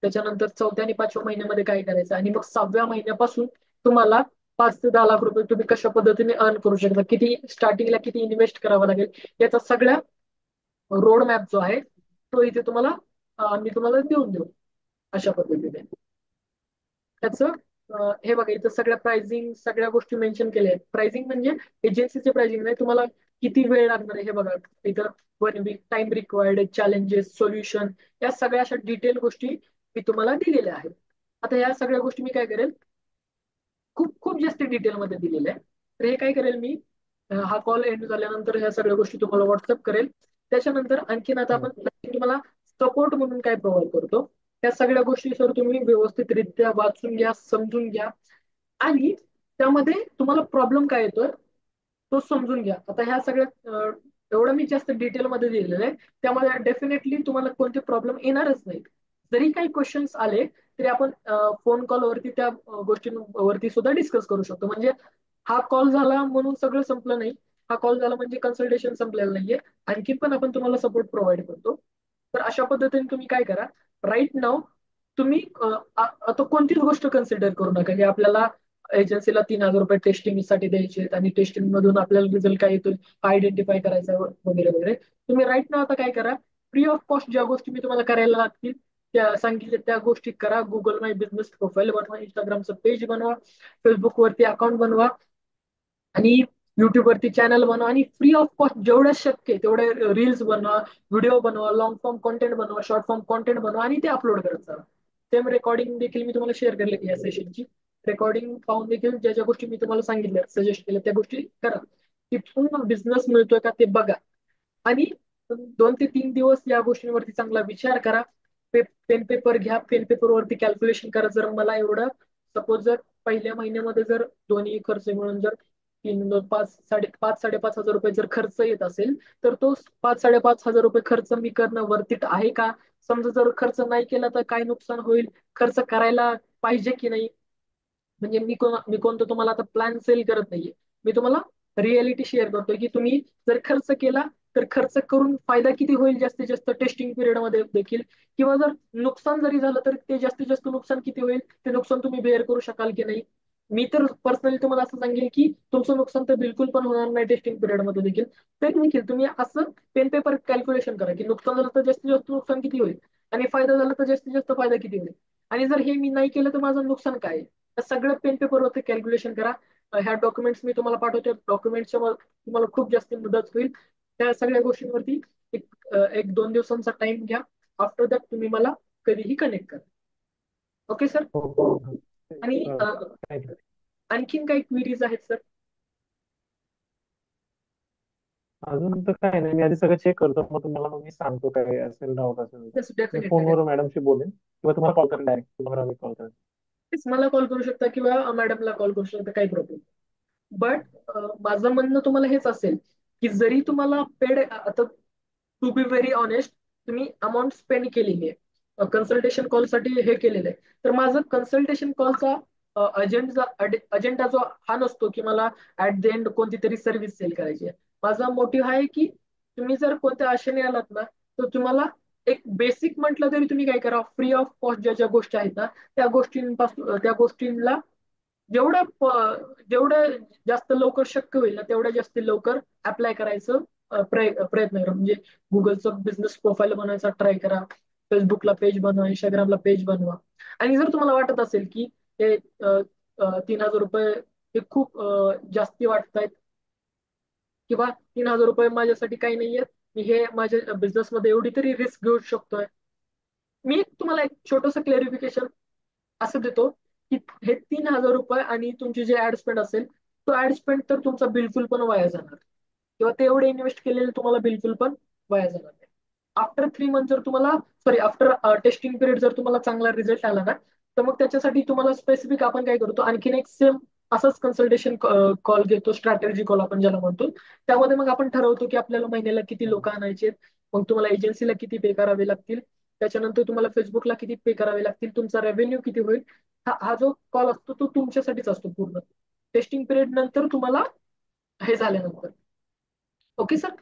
त्याच्यानंतर चौथ्या आणि 5व्या महिन्यामध्ये काय करायचं, आणि मग 6व्या महिन्यापासून तुम्हाला 5 ते 10 लाख रुपये तुम्ही कशा पद्धतीने अर्न करू शकता, किती स्टार्टिंगला किती इन्व्हेस्ट करावं लागेल, याचा सगळ्या रोड मॅप जो आहे तो इथे तुम्हाला मी तुम्हाला देऊ अशा पद्धतीने. त्याचं हे बघा, इथं सगळ्या प्राइसिंग सगळ्या गोष्टी मेन्शन केल्या आहेत. प्राइसिंग म्हणजे एजन्सीचे प्राइसिंग नाही, तुम्हाला किती वेळ लागणार आहे हे बघा. इथं 1 week time required, challenges, solution, या सगळ्या अशा डिटेल गोष्टी मी तुम्हाला दिलेल्या आहेत. आता या सगळ्या गोष्टी मी काय करेल, खूप खूप जास्त डिटेलमध्ये दिलेल्या आहे. तर हे काय करेल मी, हा कॉल एंड झाल्यानंतर ह्या सगळ्या गोष्टी तुम्हाला व्हॉट्सअप करेल. त्याच्यानंतर आणखीन आता हम्म. आपण तुम्हाला सपोर्ट म्हणून काय प्रोव्हाइड करतो, त्या सगळ्या गोष्टी सर तुम्ही व्यवस्थितरित्या वाचून घ्या, समजून घ्या, आणि त्यामध्ये तुम्हाला प्रॉब्लेम काय येतोय तो समजून घ्या. आता ह्या सगळ्या एवढं मी जास्त डिटेलमध्ये दिलेलं आहे, त्यामध्ये डेफिनेटली तुम्हाला कोणते प्रॉब्लेम येणारच नाहीत. जरी काही क्वेश्चन्स आले तरी आपण फोन कॉलवरती त्या गोष्टींवरती सुद्धा डिस्कस करू शकतो. म्हणजे हा कॉल झाला म्हणून सगळं संपलं नाही, हा कॉल झाला म्हणजे कन्सल्टेशन संपलेलं नाहीये, आणखी पण आपण तुम्हाला सपोर्ट प्रोव्हाइड करतो. तर अशा पद्धतीने तुम्ही काय करा, राईट नाव तुम्ही आता कोणतीच गोष्ट कन्सिडर करू नका की आपल्याला एजन्सीला ₹3000 टेस्टिंग साठी द्यायचे आहेत आणि टेस्टिंग मधून आपल्याला रिझल्ट काय येतो आयडेंटिफाय करायचा वगैरे वगैरे. तुम्ही राईट नाव आता काय करा, फ्री ऑफ कॉस्ट ज्या गोष्टी मी तुम्हाला करायला लागतील सांगितले त्या गोष्टी करा. गुगल माय बिझनेस प्रोफाईल बनवा, इंस्टाग्रामचं पेज बनवा, फेसबुकवरती अकाउंट बनवा, आणि युट्यूबवरती चॅनल बनवा, आणि फ्री ऑफ कॉस्ट जेवढ्या शक्य आहे तेवढे रील्स बनवा, व्हिडिओ बनवा, लॉंग फॉर्म कॉन्टेंट बनवा, शॉर्ट फॉर्म कॉन्टेंट बनवा, आणि ते अपलोड करत चला. सेम रेकॉर्डिंग देखील मी तुम्हाला शेअर केले या सेशनची. रेकॉर्डिंग पाहून देखील ज्या ज्या गोष्टी मी तुम्हाला सांगितल्या, सजेस्ट केल्या, त्या गोष्टी करा. तिथून बिझनेस मिळतोय का ते बघा. आणि 2 ते 3 दिवस या गोष्टींवरती चांगला विचार करा. पेन पेपर घ्या, पेन पेपरवरती कॅल्क्युलेशन करा. जर मला एवढं, सपोज जर पहिल्या महिन्यामध्ये जर दोन्ही खर्च मिळून जर 5 साडेपाच हजार रुपये जर खर्च येत असेल, तर तो 5 साडेपाच हजार रुपये खर्च मी करणं वर्थिट आहे का? समजा जर खर्च नाही केला तर काय नुकसान होईल? खर्च करायला पाहिजे की नाही? म्हणजे मी कोणतं तुम्हाला आता प्लॅन सेल करत नाहीये. मी तुम्हाला रियालिटी शेअर करतोय की तुम्ही जर खर्च केला तर खर्च करून फायदा किती होईल जास्तीत जास्त टेस्टिंग पिरियड मध्ये देखील, किंवा जर नुकसान जरी झालं तर ते जास्तीत जास्त नुकसान किती होईल, ते नुकसान तुम्ही बेअर करू शकाल की नाही. मी तर पर्सनली तुम्हाला असं सांगेल की तुमचं नुकसान तर बिलकुल पण होणार नाही टेस्टिंग पिरियड मध्ये देखील. तरी देखील तुम्ही असं पेन पेपर कॅल्क्युलेशन करा की नुकसान झालं तर जास्तीत जास्त नुकसान किती होईल, आणि फायदा झाला तर जास्तीत जास्त फायदा किती होईल, आणि जर हे मी नाही केलं तर माझं नुकसान काय आहे. तर सगळं पेन पेपरवरती कॅल्क्युलेशन करा. ह्या डॉक्युमेंट्स मी तुम्हाला पाठवतो. डॉक्युमेंटच्या तुम्हाला खूप जास्त मदत होईल. त्या सगळ्या गोष्टींवरती एक 2 दिवसांचा टाइम घ्या. आफ्टर दॅट तुम्ही मला कधीही कनेक्ट करा. Okay sir. हो हो हो. आणि थँक्यू. आणखीन काही क्वेरीज आहेत सर? अजून तर काय नाही, मी आधी सगळं चेक करतो, मग मी सांगतो काय असेल डाऊट असेल तर. येस, मी डेफिनेटली. फोनवर मॅडमशी बोलेन किंवा तुम्हाला कॉल करेन डायरेक्ट, तुम्हाला मी कॉल करेन. मला कॉल करू शकता किंवा मॅडमला कॉल करू शकता, काही प्रॉब्लेम. बट माझं म्हणणं तुम्हाला हेच असेल की जरी तुम्हाला पेड, आता टू बी व्हेरी ऑनेस्ट, तुम्ही अमाऊंट स्पेंड केलेली आहे कन्सल्टेशन कॉलसाठी हे केलेलं आहे, तर माझं कन्सल्टेशन कॉलचा अजेंडा जो हा नसतो की मला ऍट द एंड कोणती तरी सर्व्हिस सेल करायची आहे. माझा मोटिव्ह आहे की तुम्ही जर कोणत्या आशेने आलात ना, तर तुम्हाला एक बेसिक म्हटलं तरी तुम्ही काय करा, फ्री ऑफ कॉस्ट ज्या ज्या गोष्टी आहेत ना, त्या गोष्टींना जेवढं जास्त लवकर शक्य होईल ना तेवढ्या जास्त लवकर अप्लाय करायचं प्रयत्न करा. म्हणजे गुगलचं बिझनेस प्रोफाईल बनवायचा ट्राय करा, फेसबुकला पेज बनवा, इंस्टाग्रामला पेज बनवा. आणि जर तुम्हाला वाटत असेल की हे 3,000 रुपये हे खूप जास्ती वाटतायत, किंवा 3,000 रुपये माझ्यासाठी काही नाहीये, मी हे माझ्या बिझनेसमध्ये एवढी तरी रिस्क घेऊ शकतोय, मी तुम्हाला एक छोटंसं क्लॅरिफिकेशन असं देतो की हे 3,000 रुपये आणि तुमची जे ऍड स्पेंड असेल, तो ऍड स्पेंड तर तुमचा बिलकुल पण वाया जाणार, किंवा ते एवढे इन्व्हेस्ट केलेले तुम्हाला बिलकुल पण वाया जाणार नाही. आफ्टर 3 मंथ जर तुम्हाला, सॉरी, आफ्टर टेस्टिंग पिरियड जर तुम्हाला चांगला रिझल्ट आला ना, तर मग त्याच्यासाठी तुम्हाला स्पेसिफिक आपण काय करतो, आणखीन एक सेम असंच कन्सल्टेशन कॉल घेतो, स्ट्रॅटेजी कॉल आपण ज्याला म्हणतो. त्यामध्ये मग आपण ठरवतो की आपल्याला महिन्याला किती लोक आणायचे, मग तुम्हाला एजन्सीला किती पे करावे लागतील, त्याच्यानंतर तुम्हाला फेसबुकला किती पे करावे लागतील, तुमचा रेव्हेन्यू किती होईल. हा जो कॉल असतो तो तुमच्यासाठीच असतो पूर्ण. टेस्टिंग पिरियड नंतर तुम्हाला हे झाल्यानंतर. Okay sir.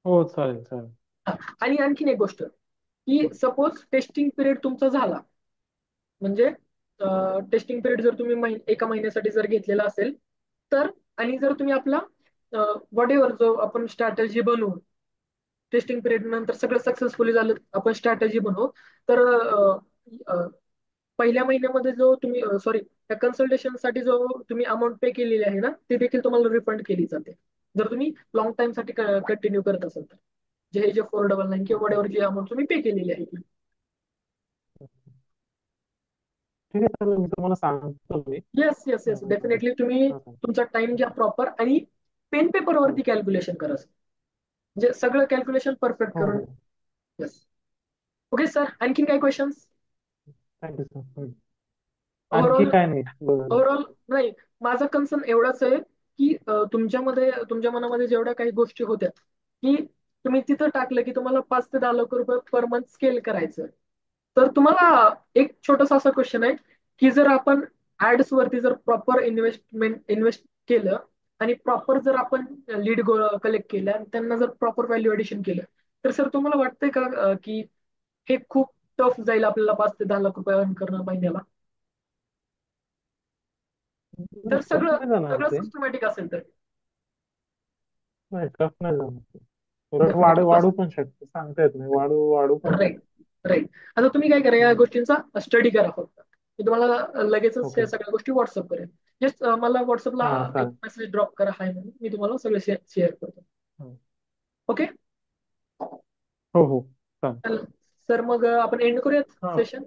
हो चालेल चालेल. आणि आणखीन एक गोष्ट की सपोज टेस्टिंग पिरियड तुमचा झाला, म्हणजे टेस्टिंग पिरियड जर तुम्ही एका महिन्यासाठी जर घेतलेला असेल, तर, आणि जर तुम्ही आपला व्हॉट एव्हर जो आपण स्ट्रॅटेजी बनवू, टेस्टिंग पिरियड नंतर सगळं सक्सेसफुली झालं, आपण स्ट्रॅटेजी बनवू, तर पहिल्या महिन्यामध्ये जो तुम्ही, सॉरी, त्या कन्सल्टेशनसाठी जो तुम्ही अमाऊंट पे केलेली आहे ना, ती देखील तुम्हाला रिफंड केली जाते, जर तुम्ही लॉंग टाइम साठी कंटिन्यू करत असाल तर. जे 499 किंवा ओके. वडेवर जी अमाऊंट तुम्ही पे केलेली आहे ती. ठीक आहे, चालेल, मी तुम्हाला सांगतो मी. येस, येस, येस, डेफिनेटली तुम्ही हां, हां. तुमचा टाइम घ्या प्रॉपर, आणि पेन पेपरवरती हो कॅल्क्युलेशन करा sir. म्हणजे सगळं कॅल्क्युलेशन परफेक्ट हो करून. हो. येस. ओके सर, आणखीन काय क्वेश्चन्स? Thank you sir. आणखी ओव्हरऑल, काय नाही बरं. ओव्हरऑल नाही, माझा कन्सर्न एवढाच आहे की तुमच्या मनामध्ये जेवढ्या काही गोष्टी होत्या की तुम्ही तिथं टाकलं की तुम्हाला 5 ते 10 लाख रुपये पर मंथ स्केल करायचं, तर तुम्हाला एक छोटासा असा क्वेश्चन आहे की जर आपण ऍड्स वरती जर प्रॉपर इन्व्हेस्ट केलं, आणि प्रॉपर जर आपण लीड कलेक्ट केलं, आणि त्यांना जर प्रॉपर व्हॅल्यू एडिशन केलं, तर सर तुम्हाला वाटतंय का की हे खूप टफ जाईल आपल्याला 5 ते 10 लाख रुपये अर्न करणं महिन्याला? नाही, तर टफ सगळं नाही जाणार सगळं ते. सिस्टमॅटिक असेल तर. नाही, टफ नाही जाणार ते. उलट वाढू डेफिनेटली वाढू पण शकते, सांगता येत नाही, वाढू वाढू पण राईट. शकते. राईट. आता तुम्ही काय करा, या गोष्टींचा स्टडी करा फक्त. मी तुम्हाला लगेचच या ओके. सगळ्या गोष्टी व्हॉट्सअप करेन. जस्ट मला व्हॉट्सअपला हा एक चालेल. मेसेज ड्रॉप करा, हाय म्हणून मी तुम्हाला सगळे शेअर करतो. हो ओके. हो हो, चालेल. सर मग आपण एंड करूयात हा सेशन.